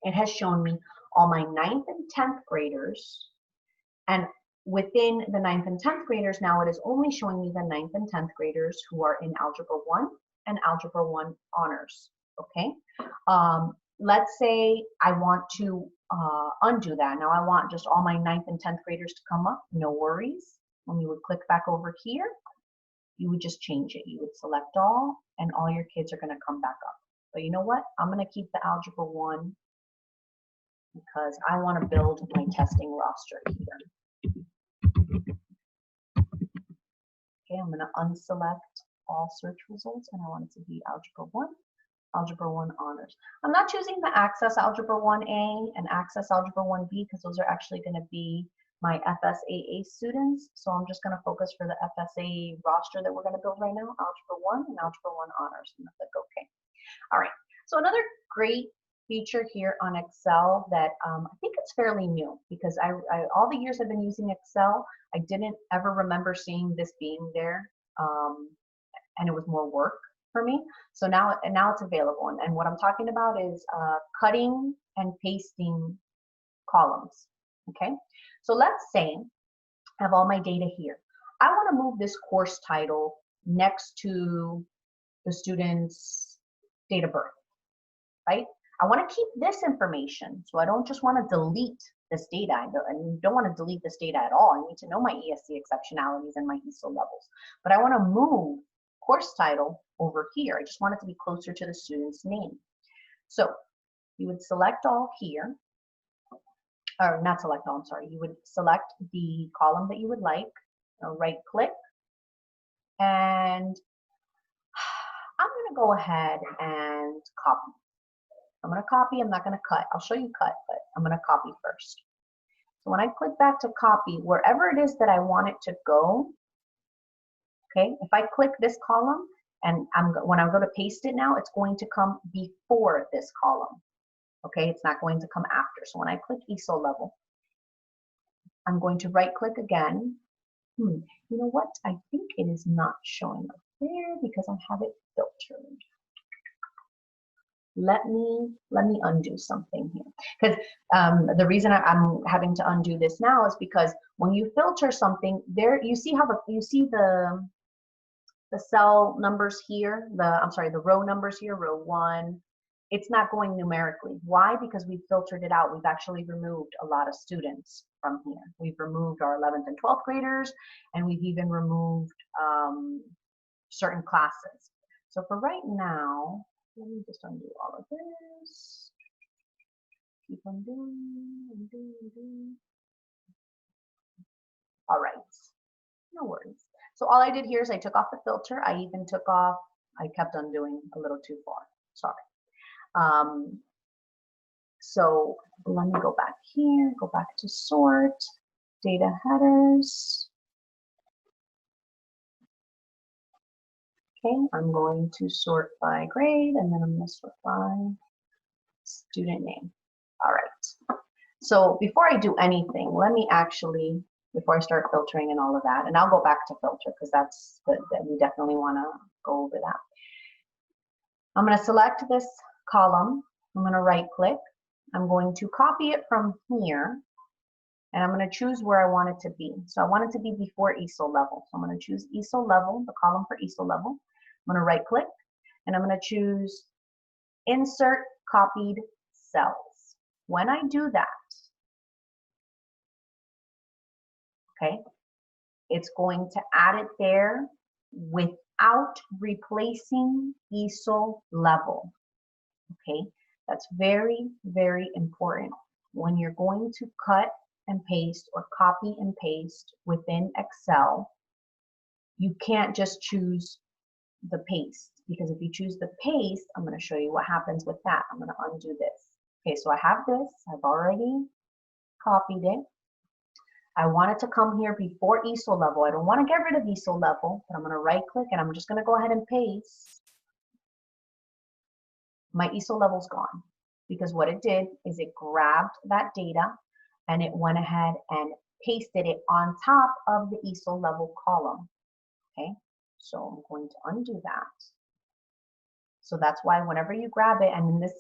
it has shown me all my 9th and 10th graders. And within the 9th and 10th graders, now it is only showing me the 9th and 10th graders who are in Algebra 1 and Algebra 1 honors, okay? Let's say I want to undo that. Now I want just all my 9th and 10th graders to come up, no worries. When you would click back over here, you would just change it. You would select all, and all your kids are gonna come back up. But you know what? I'm gonna keep the Algebra 1 because I wanna build my testing roster here. Okay, I'm going to unselect all search results, and I want it to be Algebra 1, Algebra 1 honors. I'm not choosing the Access Algebra 1A and Access Algebra 1B because those are actually going to be my FSAA students. So I'm just going to focus for the FSA roster that we're going to build right now, Algebra 1 and Algebra 1 honors. I'm going to click OK. All right, so another great feature here on Excel that I think it's fairly new, because I all the years I've been using Excel, I didn't ever remember seeing this being there, and it was more work for me. So now it's available, and what I'm talking about is cutting and pasting columns. Okay, so let's say I have all my data here. I want to move this course title next to the student's date of birth, right? I want to keep this information, so I don't just want to delete this data. I don't want to delete this data at all. I need to know my ESC exceptionalities and my ESO levels. But I want to move course title over here. I just want it to be closer to the student's name. So you would select all here, or not select all, I'm sorry. You would select the column that you would like, right click, and I'm going to go ahead and copy. I'm going to copy, I'm not going to cut. I'll show you cut, but I'm going to copy first. So when I click back to copy, wherever it is that I want it to go, okay, if I click this column and when I go to paste it now, it's going to come before this column. Okay, it's not going to come after. So when I click ESOL level, I'm going to right click again. You know what? I think it is not showing up there because I have it filtered. Let me undo something here, because the reason I'm having to undo this now is because when you filter something, there you see how the cell numbers here, the row numbers here, row 1, it's not going numerically. Why? Because we filtered it out. We've actually removed a lot of students from here. We've removed our 11th and 12th graders, and we've even removed certain classes. So for right now, let me just undo all of this. Keep undoing, undo. All right, no worries. So all I did here is I took off the filter. I even took off, I kept undoing a little too far, sorry. So let me go back here, go back to sort, data headers. Okay, I'm going to sort by grade, and then I'm going to sort by student name. All right. So before I do anything, let me actually, before I start filtering and all of that, and I'll go back to filter because that's good, that we definitely want to go over that. I'm going to select this column. I'm going to right click. I'm going to copy it from here, and I'm going to choose where I want it to be. So I want it to be before ESOL level. So I'm going to choose ESOL level, the column for ESOL level. I'm going to right click, and I'm going to choose insert copied cells. When I do that, okay, it's going to add it there without replacing ESOL level. Okay, that's very, very important. When you're going to cut and paste or copy and paste within Excel, you can't just choose the paste, because if you choose the paste, I'm going to show you what happens with that. I'm going to undo this. Okay, so I have this. I've already copied it. I want it to come here before ESOL level. I don't want to get rid of ESOL level, but I'm going to right click and I'm just going to go ahead and paste. My ESOL level's gone, because what it did is it grabbed that data and it went ahead and pasted it on top of the ESOL level column. Okay, so I'm going to undo that. So that's why whenever you grab it, and in this,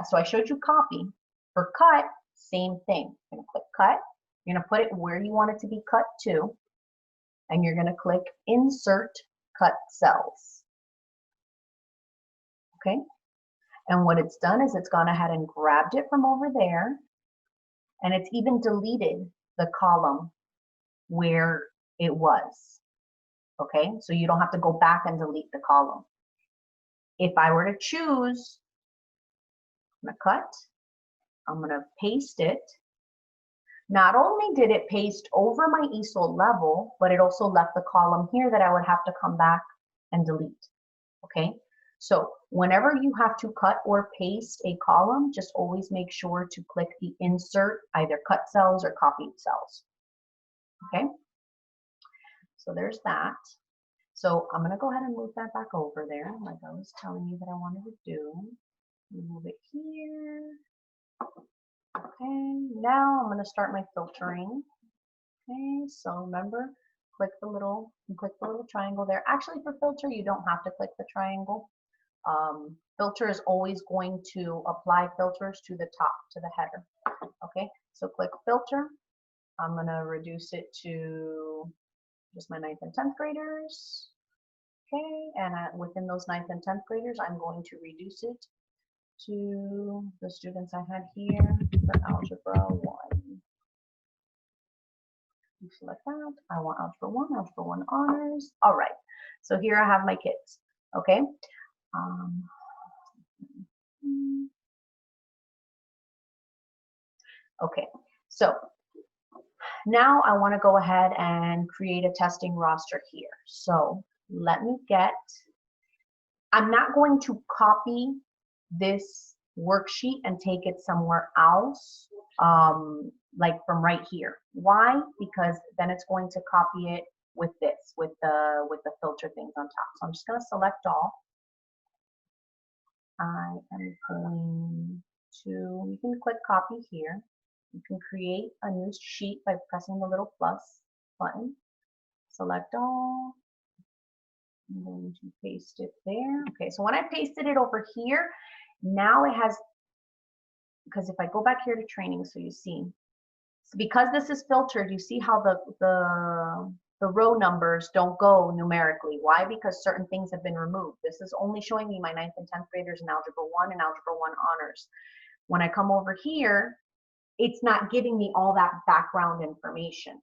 so I showed you copy. For cut, same thing. You're going to click cut. You're going to put it where you want it to be cut to, and you're going to click insert cut cells. Okay, and what it's done is it's gone ahead and grabbed it from over there, and it's even deleted the column where it was. Okay, so you don't have to go back and delete the column. If I were to choose, I'm going to cut, I'm going to paste it. Not only did it paste over my ESOL level, but it also left the column here that I would have to come back and delete. Okay, so whenever you have to cut or paste a column, just always make sure to click the insert, either cut cells or copied cells. Okay, so there's that. So I'm going to go ahead and move that back over there, like I was telling you that I wanted to do. Move it here. Okay, now I'm going to start my filtering. Okay, so remember, click the little triangle there. Actually, for filter, you don't have to click the triangle. Filter is always going to apply filters to the top, to the header. Okay, so click filter. I'm going to reduce it to just my 9th and 10th graders. Okay, and within those 9th and 10th graders, I'm going to reduce it to the students I had here for Algebra 1. You select that. I want Algebra 1 honors. All right. So here I have my kids. Okay. Um, okay. So now I want to go ahead and create a testing roster here. So let me get, I'm not going to copy this worksheet and take it somewhere else, like from right here. Why? Because then it's going to copy it with this, with the filter things on top. So I'm just going to select all. I am going to, you can click copy here. You can create a new sheet by pressing the little plus button. Select all. I'm going to paste it there. Okay, so when I pasted it over here, now it has, because if I go back here to training, so you see, so because this is filtered, you see how the row numbers don't go numerically. Why? Because certain things have been removed. This is only showing me my 9th and 10th graders in Algebra 1 and Algebra 1 honors. When I come over here, it's not giving me all that background information.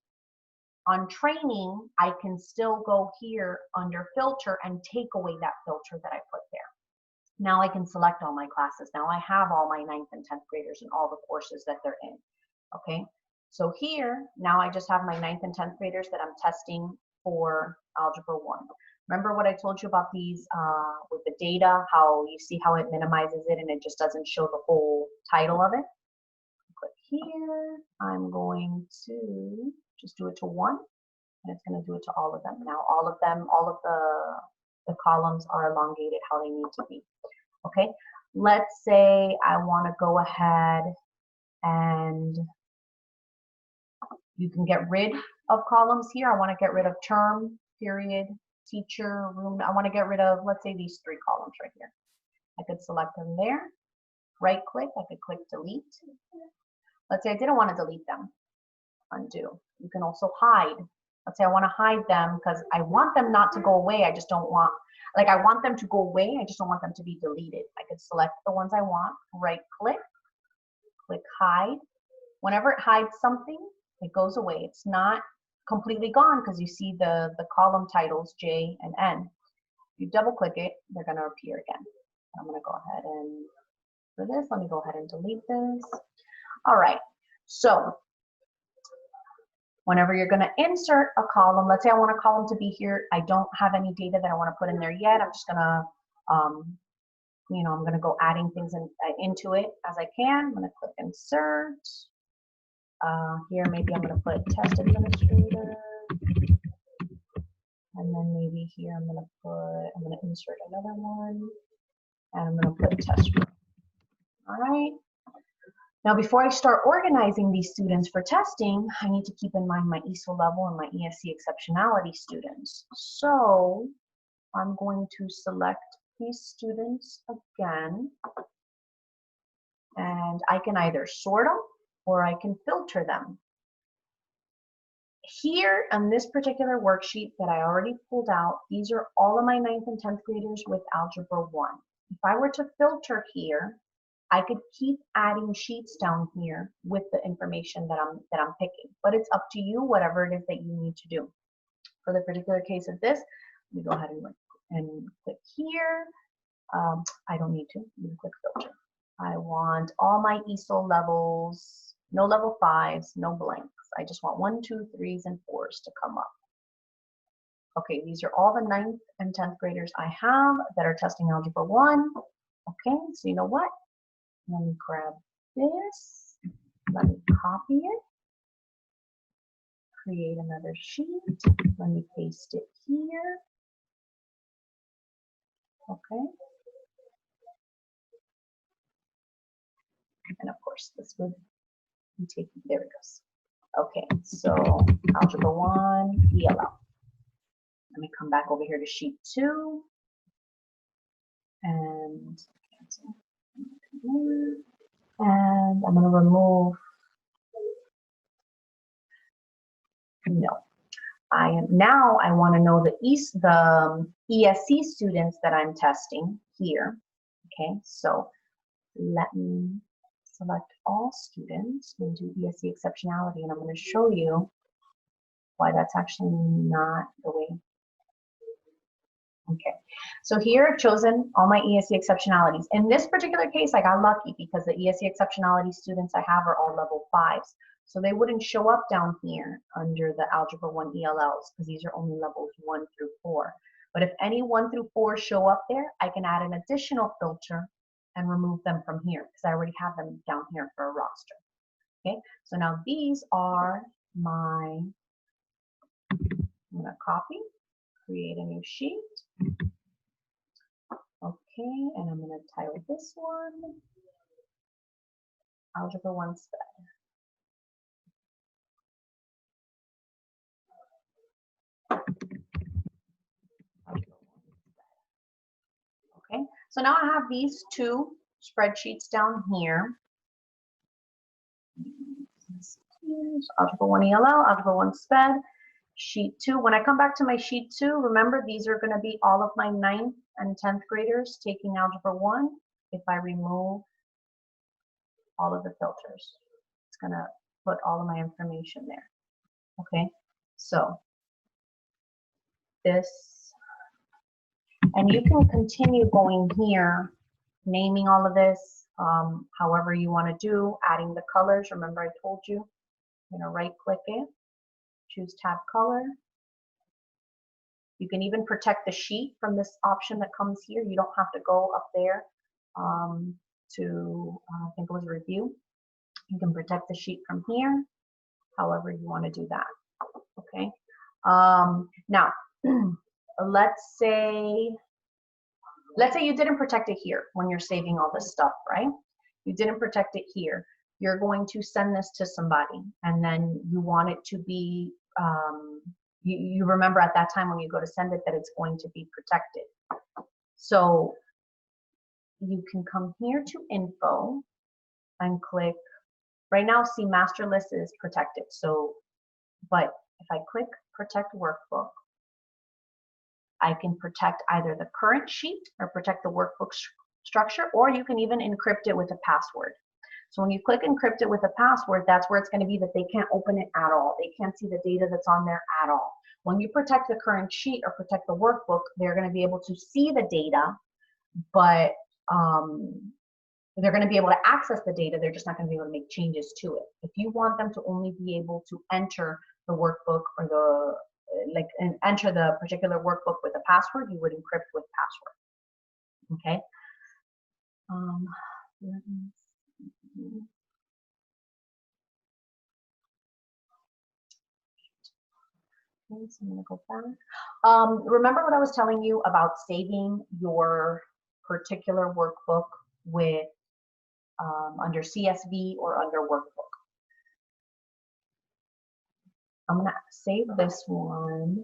On training, I can still go here under filter and take away that filter that I put there. Now I can select all my classes. Now I have all my 9th and 10th graders and all the courses that they're in. Okay, so here, now I just have my 9th and 10th graders that I'm testing for Algebra 1. Remember what I told you about these with the data, how you see how it minimizes it and it just doesn't show the whole title of it? Click here. I'm going to just do it to 1, and it's going to do it to all of them. Now all of them, all of the columns are elongated how they need to be. Okay, let's say I want to go ahead and you can get rid of columns here. I want to get rid of term, period, teacher, room. I want to get rid of, let's say, these 3 columns right here. I could select them there. Right click, I could click delete. Let's say I didn't want to delete them. Undo. You can also hide. Let's say I want to hide them because I want them not to go away. I just don't want, like I want them to go away. I just don't want them to be deleted. I could select the ones I want, right click, click hide. Whenever it hides something, it goes away. It's not completely gone because you see the column titles J and N. If you double click it, they're going to appear again. I'm going to go ahead and, for this, let me go ahead and delete this. All right, so whenever you're going to insert a column, let's say I want a column to be here. I don't have any data that I want to put in there yet. I'm just going to, you know, I'm going to go adding things into it as I can. I'm going to click insert. Here, maybe I'm going to put test administrator. And then maybe here I'm going to insert another one. And I'm going to put test room. All right. Now, before I start organizing these students for testing, I need to keep in mind my ESOL level and my ESC exceptionality students. So I'm going to select these students again. And I can either sort them or I can filter them. Here on this particular worksheet that I already pulled out, these are all of my 9th and 10th graders with Algebra 1. If I were to filter here, I could keep adding sheets down here with the information that I'm picking, but it's up to you, whatever it is that you need to do. For the particular case of this, let me go ahead and click here. I don't need to. I'm going to click filter. I want all my ESOL levels, no level 5s, no blanks. I just want 1, 2, 3s, and 4s to come up. Okay, these are all the 9th and 10th graders I have that are testing Algebra 1. Okay, so you know what? Let me grab this. Let me copy it. Create another sheet. Let me paste it here. Okay. And of course, this would take, there it goes. Okay, so Algebra 1, ELL. Let me come back over here to sheet 2. And I'm going to remove, no. Now I want to know the ESC students that I'm testing here. Okay, so let me select all students and do ESC exceptionality, and I'm going to show you why that's actually not the way. Okay, so here I've chosen all my ESE exceptionalities. In this particular case, I got lucky because the ESE exceptionality students I have are all level 5s. So they wouldn't show up down here under the Algebra 1 ELLs because these are only levels 1 through 4. But if any 1 through 4 show up there, I can add an additional filter and remove them from here because I already have them down here for a roster. Okay, so now these are my, I'm going to copy, create a new sheet. Okay, and I'm going to title this one Algebra 1 Sped. Okay, so now I have these two spreadsheets down here. Algebra 1 ELL, Algebra 1 Sped, Sheet 2. When I come back to my Sheet 2, remember these are going to be all of my 9th and 10th graders taking Algebra 1. If I remove all of the filters, it's going to put all of my information there. Okay, so this, and you can continue going here, naming all of this however you want to do, adding the colors. Remember I told you, I'm going to right click it, choose tab color. You can even protect the sheet from this option that comes here. You don't have to go up there to, I think it was review. You can protect the sheet from here, however you want to do that. Okay. Now, let's say you didn't protect it here when you're saving all this stuff, right? You didn't protect it here. You're going to send this to somebody, and then you want it to be, you remember at that time when you go to send it that it's going to be protected. So you can come here to info and click, right now see master list is protected. So, but if I click protect workbook, I can protect either the current sheet or protect the workbook structure, or you can even encrypt it with a password. So when you click encrypt it with a password, that's where it's going to be that they can't open it at all. They can't see the data that's on there at all. When you protect the current sheet or protect the workbook, they're going to be able to see the data, but they're going to be able to access the data. They're just not going to be able to make changes to it. If you want them to only be able to enter the workbook or the and enter the particular workbook with a password, you would encrypt with password. Okay. So I'm going to go back. Remember what I was telling you about saving your particular workbook with under CSV or under workbook. I'm going to save this one.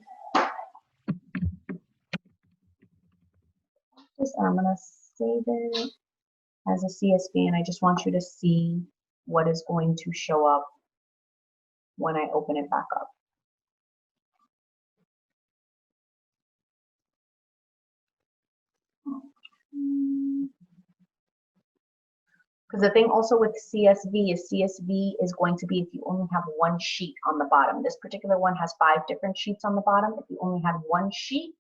I'm going to save it as a CSV, and I just want you to see what is going to show up when I open it back up. Because the thing also with CSV is going to be if you only have one sheet on the bottom. This particular one has 5 different sheets on the bottom. If you only had one sheet,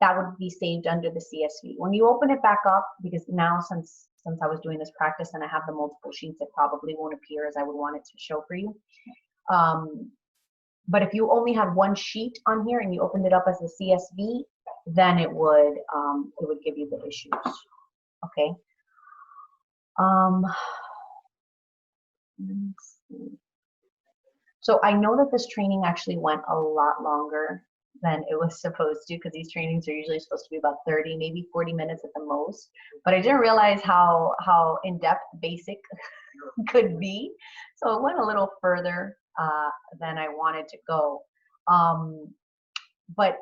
that would be saved under the CSV. When you open it back up, because now since I was doing this practice and I have the multiple sheets, it probably won't appear as I would want it to show for you. But if you only had one sheet on here and you opened it up as a CSV, then it would give you the issues. Okay. So I know that this training actually went a lot longer than it was supposed to, because these trainings are usually supposed to be about 30, maybe 40 minutes at the most. But I didn't realize how in-depth basic could be. So it went a little further than I wanted to go. But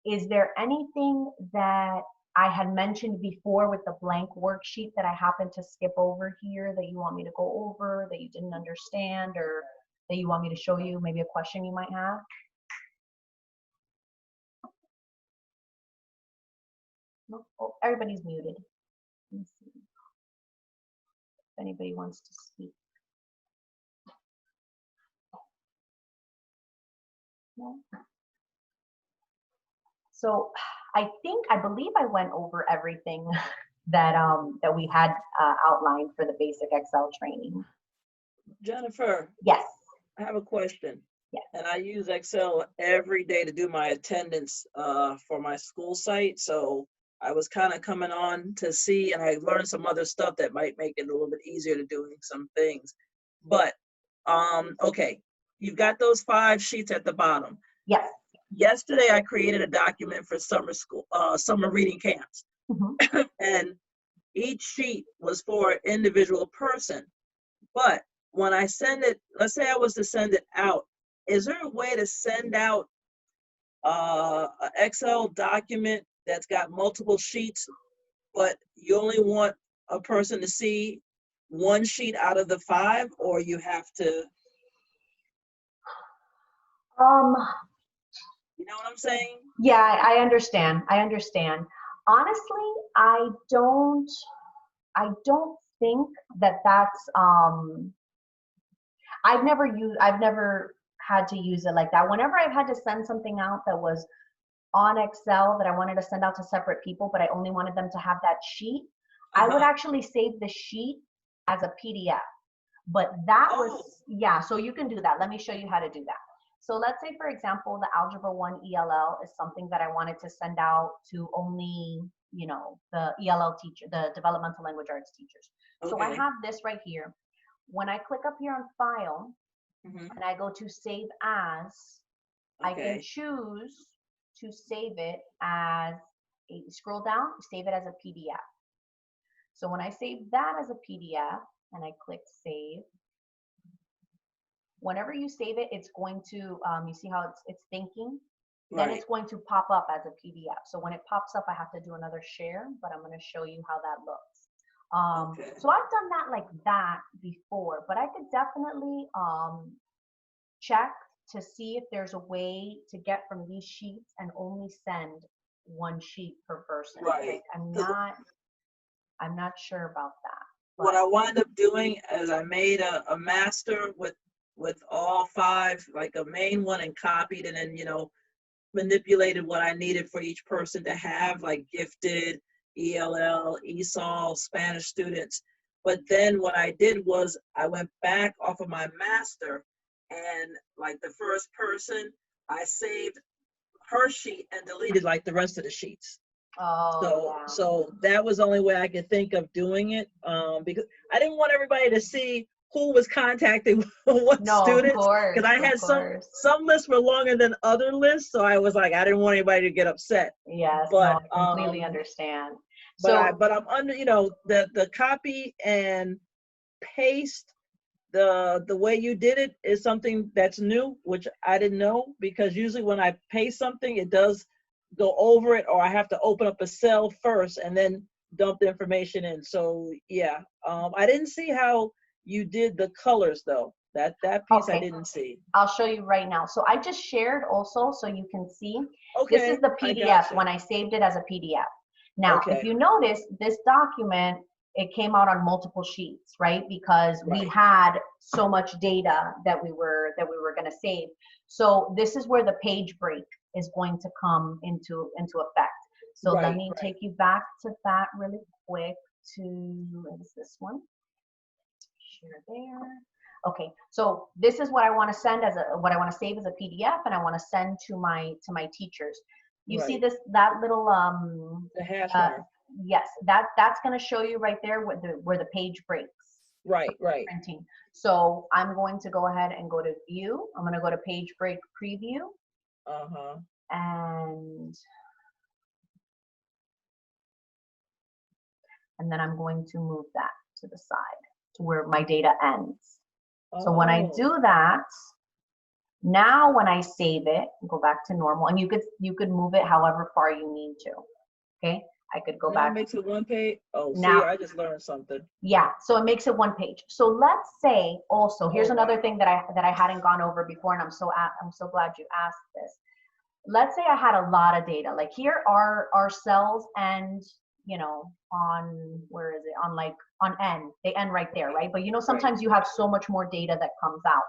is there anything that I had mentioned before with the blank worksheet that I happened to skip over here that you want me to go over, that you didn't understand, or that you want me to show you, maybe a question you might have? Oh, everybody's muted. Let me see if anybody wants to speak. No. So I believe I went over everything that we had outlined for the basic Excel training. Jennifer, Yes. I have a question. Yes. And I use Excel every day to do my attendance for my school site. So I was kind of coming on to see, and I learned some other stuff that might make it a little bit easier to doing some things. But okay, you've got those 5 sheets at the bottom. Yes. Yesterday, I created a document for summer reading camps, Mm-hmm. and each sheet was for an individual person. But when I send it, let's say I was to send it out, is there a way to send out an Excel document that's got multiple sheets, but you only want a person to see one sheet out of the 5, or you have to, Um, you know what I'm saying? yeah, I understand. I understand. Honestly, I don't think that that's I've never had to use it like that. Whenever I've had to send something out that was on Excel that I wanted to send out to separate people, but I only wanted them to have that sheet, I would Uh-huh. actually save the sheet as a PDF. But that Oh, was, yeah, so you can do that. Let me show you how to do that. So let's say, for example, the Algebra 1 ELL is something that I wanted to send out to only, the ELL teacher, the developmental language arts teachers. So I okay. have this right here. When I click up here on File Hmm. and I go to Save As, I can Okay. choose to save it as scroll down, save it as a PDF. So when I save that as a PDF and I click Save, whenever you save it, it's going to, you see how it's thinking? Then Right. it's going to pop up as a PDF. So when it pops up, I have to do another share, but I'm going to show you how that looks. Okay. So I've done that like that before, but I could definitely check to see if there's a way to get from these sheets and only send one sheet per person. Right. Like I'm not sure about that, What but I wound up doing is I made a master with all 5, like a main one, and copied, and then manipulated what I needed for each person to have, like gifted, ELL, ESOL, Spanish students. But then what I did was I went back off of my master, and like the first person, I saved her sheet and deleted like the rest of the sheets. oh yeah. So that was the only way I could think of doing it, because I didn't want everybody to see who was contacting what No, of students, because course, I of had course. some lists were longer than other lists, so I was like, I didn't want anybody to get upset. Yes, no, But I completely understand. but So, but I'm under, the copy and paste, the way you did it is something that's new, which I didn't know, because usually when I paste something, it does go over it, or I have to open up a cell first and then dump the information in. So yeah, I didn't see how you did the colors though. That piece I okay, didn't see. I'll show you right now. So I just shared also so you can see. This is Okay, the I PDF gotcha. when I saved it as a PDF. Now, if Okay, you notice, this document, it came out on multiple sheets, right? Because we right, had so much data that we were going to save. So this is where the page break is going to come into effect. So let right, me right. take you back to that really quick to, what is this one? Share there. Okay, so this is what I want to send as what I want to save as a PDF, and I want to send to my teachers. You see Right. that little The hash uh, mark. yes, that's going to show you right there where the page breaks for Right, right. printing. So I'm going to go ahead and go to view. I'm going to go to page break preview, Uh-huh. and then I'm going to move that to the side to where my data ends. So when I Oh, do that, now when I save it, go back to normal, and you could move it however far you need to. Okay, I could go now back it makes it one page. Oh, see, now. I just learned something. Yeah, so it makes it one page. So let's say also, Oh here's another thing wow. that I hadn't gone over before, and I'm so glad you asked this. Let's say I had a lot of data. Like here are our cells, and on, where is it, on, like, on N, they end right there, Right, right? But right. sometimes you have so much more data that comes out.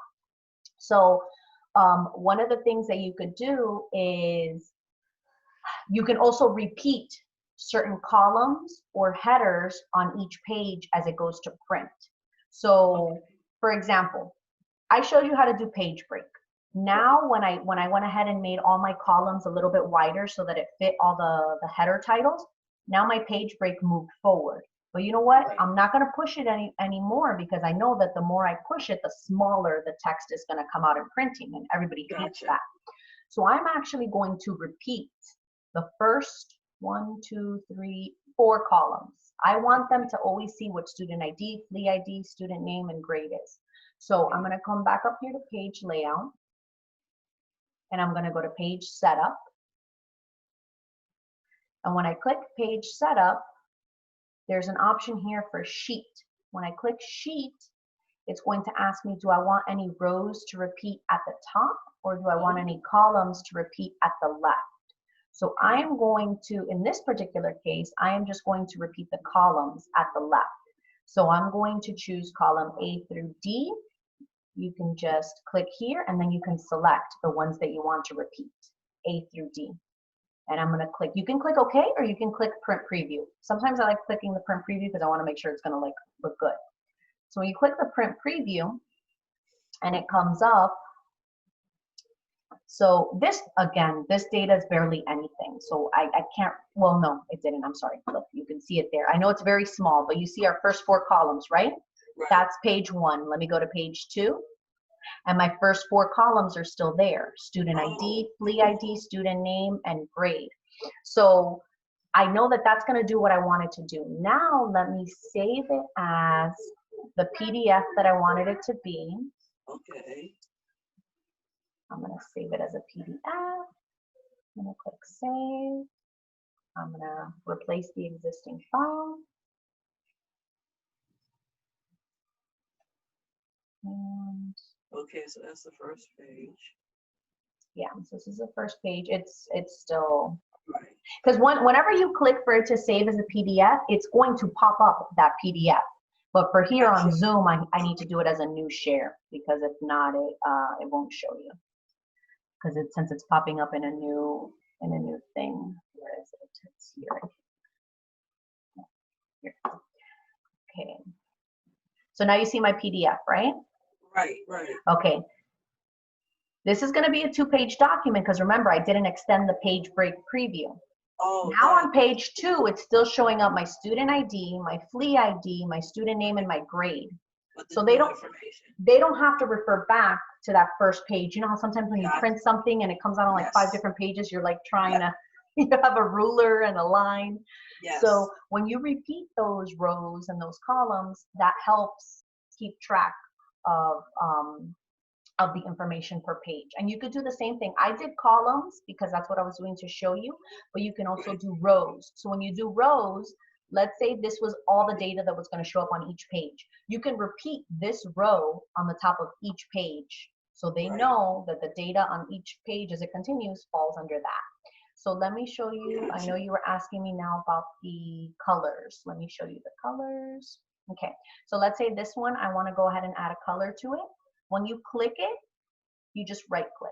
So One of the things that you could do is you can also repeat certain columns or headers on each page as it goes to print. So, for example, I showed you how to do page break. Now, when I went ahead and made all my columns a little bit wider so that it fit all the header titles, now my page break moved forward. But you know what? I'm not going to push it anymore because I know that the more I push it, the smaller the text is going to come out in printing, and everybody hates that. So I'm actually going to repeat the first 1, 2, 3, 4 columns. I want them to always see what student ID, flea ID, student name, and grade is. So I'm going to come back up here to page layout, and I'm going to go to page setup. And when I click page setup, there's an option here for sheet. When I click sheet, it's going to ask me, do I want any rows to repeat at the top, or do I want any columns to repeat at the left? So I am going to, in this particular case, I am just going to repeat the columns at the left. So I'm going to choose column A through D. You can just click here, and then you can select the ones that you want to repeat, A through D. And I'm going to click, you can click OK, or you can click print preview. Sometimes I like clicking the print preview because I want to make sure it's going to look good. So when you click the print preview and it comes up, so this, again, this data is barely anything. So I can't, well, no, it didn't. I'm sorry. Look, you can see it there. I know it's very small, but you see our first 4 columns, right? That's page 1. Let me go to page 2. And my first 4 columns are still there. Student ID, flea ID, student name, and grade. So I know that that's going to do what I wanted to do. Now let me save it as the PDF that I wanted it to be. Okay. I'm going to save it as a PDF. I'm going to click save. I'm going to replace the existing file. And okay, so that's the first page. Yeah, so this is the first page. It's still, because whenever you click for it to save as a PDF, it's going to pop up that PDF. But for here on Zoom, I need to do it as a new share, because if not, it won't show you. Because since it's popping up in a new thing. Where is it? It's here. Here. Okay. So now you see my PDF, right? Right. Okay. This is going to be a 2-page document because remember, I didn't extend the page break preview. Oh, now on page 2, it's still showing up my student ID, my flea ID, my student name, and my grade. So they don't have to refer back to that first page. You know how sometimes when you print something and it comes out on like 5 different pages, you're like trying to, you have a ruler and a line. So when you repeat those rows and those columns, that helps keep track of the information per page. And you could do the same thing. I did columns because that's what I was doing to show you, but you can also do rows. So when you do rows, let's say this was all the data that was going to show up on each page. You can repeat this row on the top of each page. So they know that the data on each page as it continues falls under that. So let me show you, I know you were asking me now about the colors. Let me show you the colors. Okay, so let's say this one, I want to go ahead and add a color to it. When you click it, you just right click.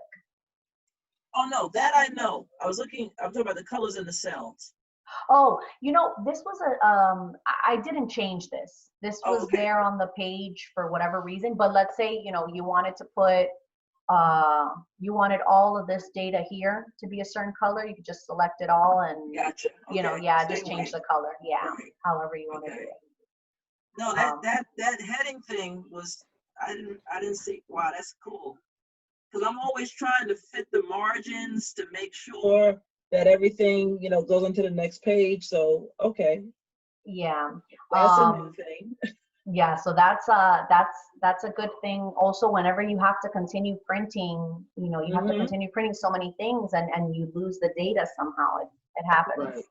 Oh no, that I know. I'm talking about the colors in the cells. Oh, you know, this was I didn't change this. This was there on the page for whatever reason, but let's say, you know, you wanted to put, you wanted all of this data here to be a certain color, you could just select it all and, you know, just change the color. However you want to do it. No, that heading thing was, I didn't see. Wow, that's cool. Because I'm always trying to fit the margins to make sure that everything, you know, goes onto the next page. So yeah, that's a new thing. Yeah, so that's a good thing. Also, whenever you have to continue printing, you know, you have to continue printing so many things, and you lose the data somehow. It happens.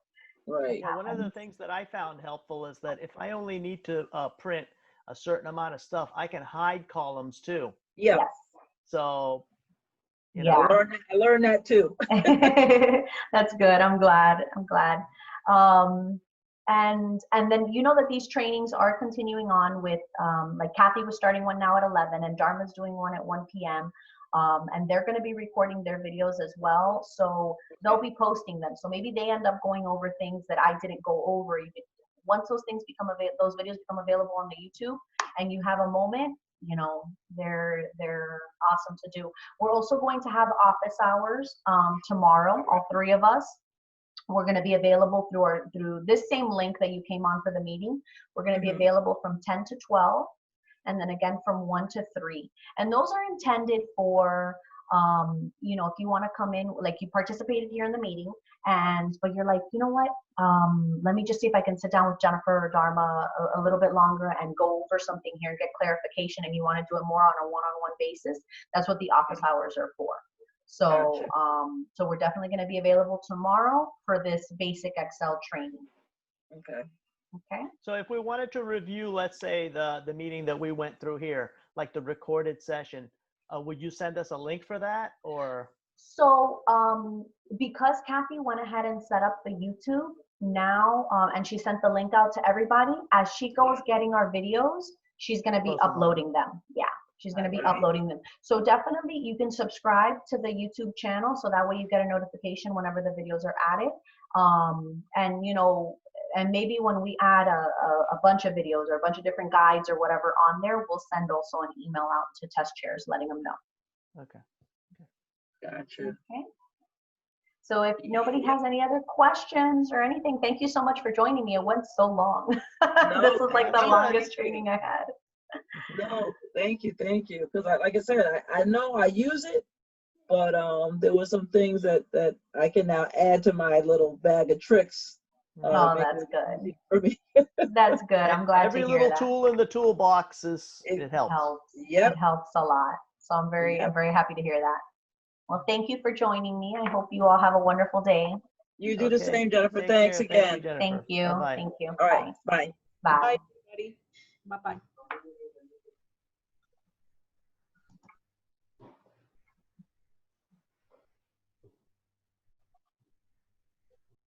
Right. Yeah, one of the things that I found helpful is that if I only need to print a certain amount of stuff, I can hide columns too. Yeah. Yes. So, you know, I learned that too. That's good. I'm glad. And then you know that these trainings are continuing on with, like Kathy was starting one now at 11, and Dharma's doing one at 1 p.m. And they're going to be recording their videos as well. So they'll be posting them. So maybe they end up going over things that I didn't go over. Even once those things become available, those videos become available on the YouTube, and you have a moment, you know, they're awesome to do. We're also going to have office hours tomorrow, all three of us. We're going to be available through this same link that you came on for the meeting. We're going to be available from 10 to 12, and then again from 1 to 3. And those are intended for, you know, if you want to come in, like you participated here in the meeting, but you're like, you know what, let me just see if I can sit down with Jennifer or Dharma a little bit longer and go over something here and get clarification, and you want to do it more on a one-on-one basis. That's what the office hours are for. So, so we're definitely going to be available tomorrow for this basic Excel training. Okay. Okay. So if we wanted to review, let's say the meeting that we went through here, like the recorded session, would you send us a link for that, or? So because Kathy went ahead and set up the YouTube now, and she sent the link out to everybody, as she goes getting our videos, she's going to be uploading them. Yeah. She's going to be uploading them. So definitely you can subscribe to the YouTube channel, so that way you get a notification whenever the videos are added. And, you know, and maybe when we add a bunch of videos or a bunch of different guides or whatever on there, we'll send also an email out to test chairs letting them know. Okay. Gotcha. Okay. So if nobody has any other questions or anything, thank you so much for joining me. It went so long. This was like the longest training I had. No, thank you. Because like I said, I know I use it, but there were some things that I can now add to my little bag of tricks. Oh, that's good. For me. That's good. I'm glad to hear that. Every little tool in the toolbox it helps. Yep. It helps a lot. So I'm very happy to hear that. Well, thank you for joining me. I hope you all have a wonderful day. You do the same, Jennifer. Take Thanks care. again. Thank you, Jennifer. Thank you. Bye-bye. Thank you. All right. Bye. Bye. Bye, everybody. Bye-bye.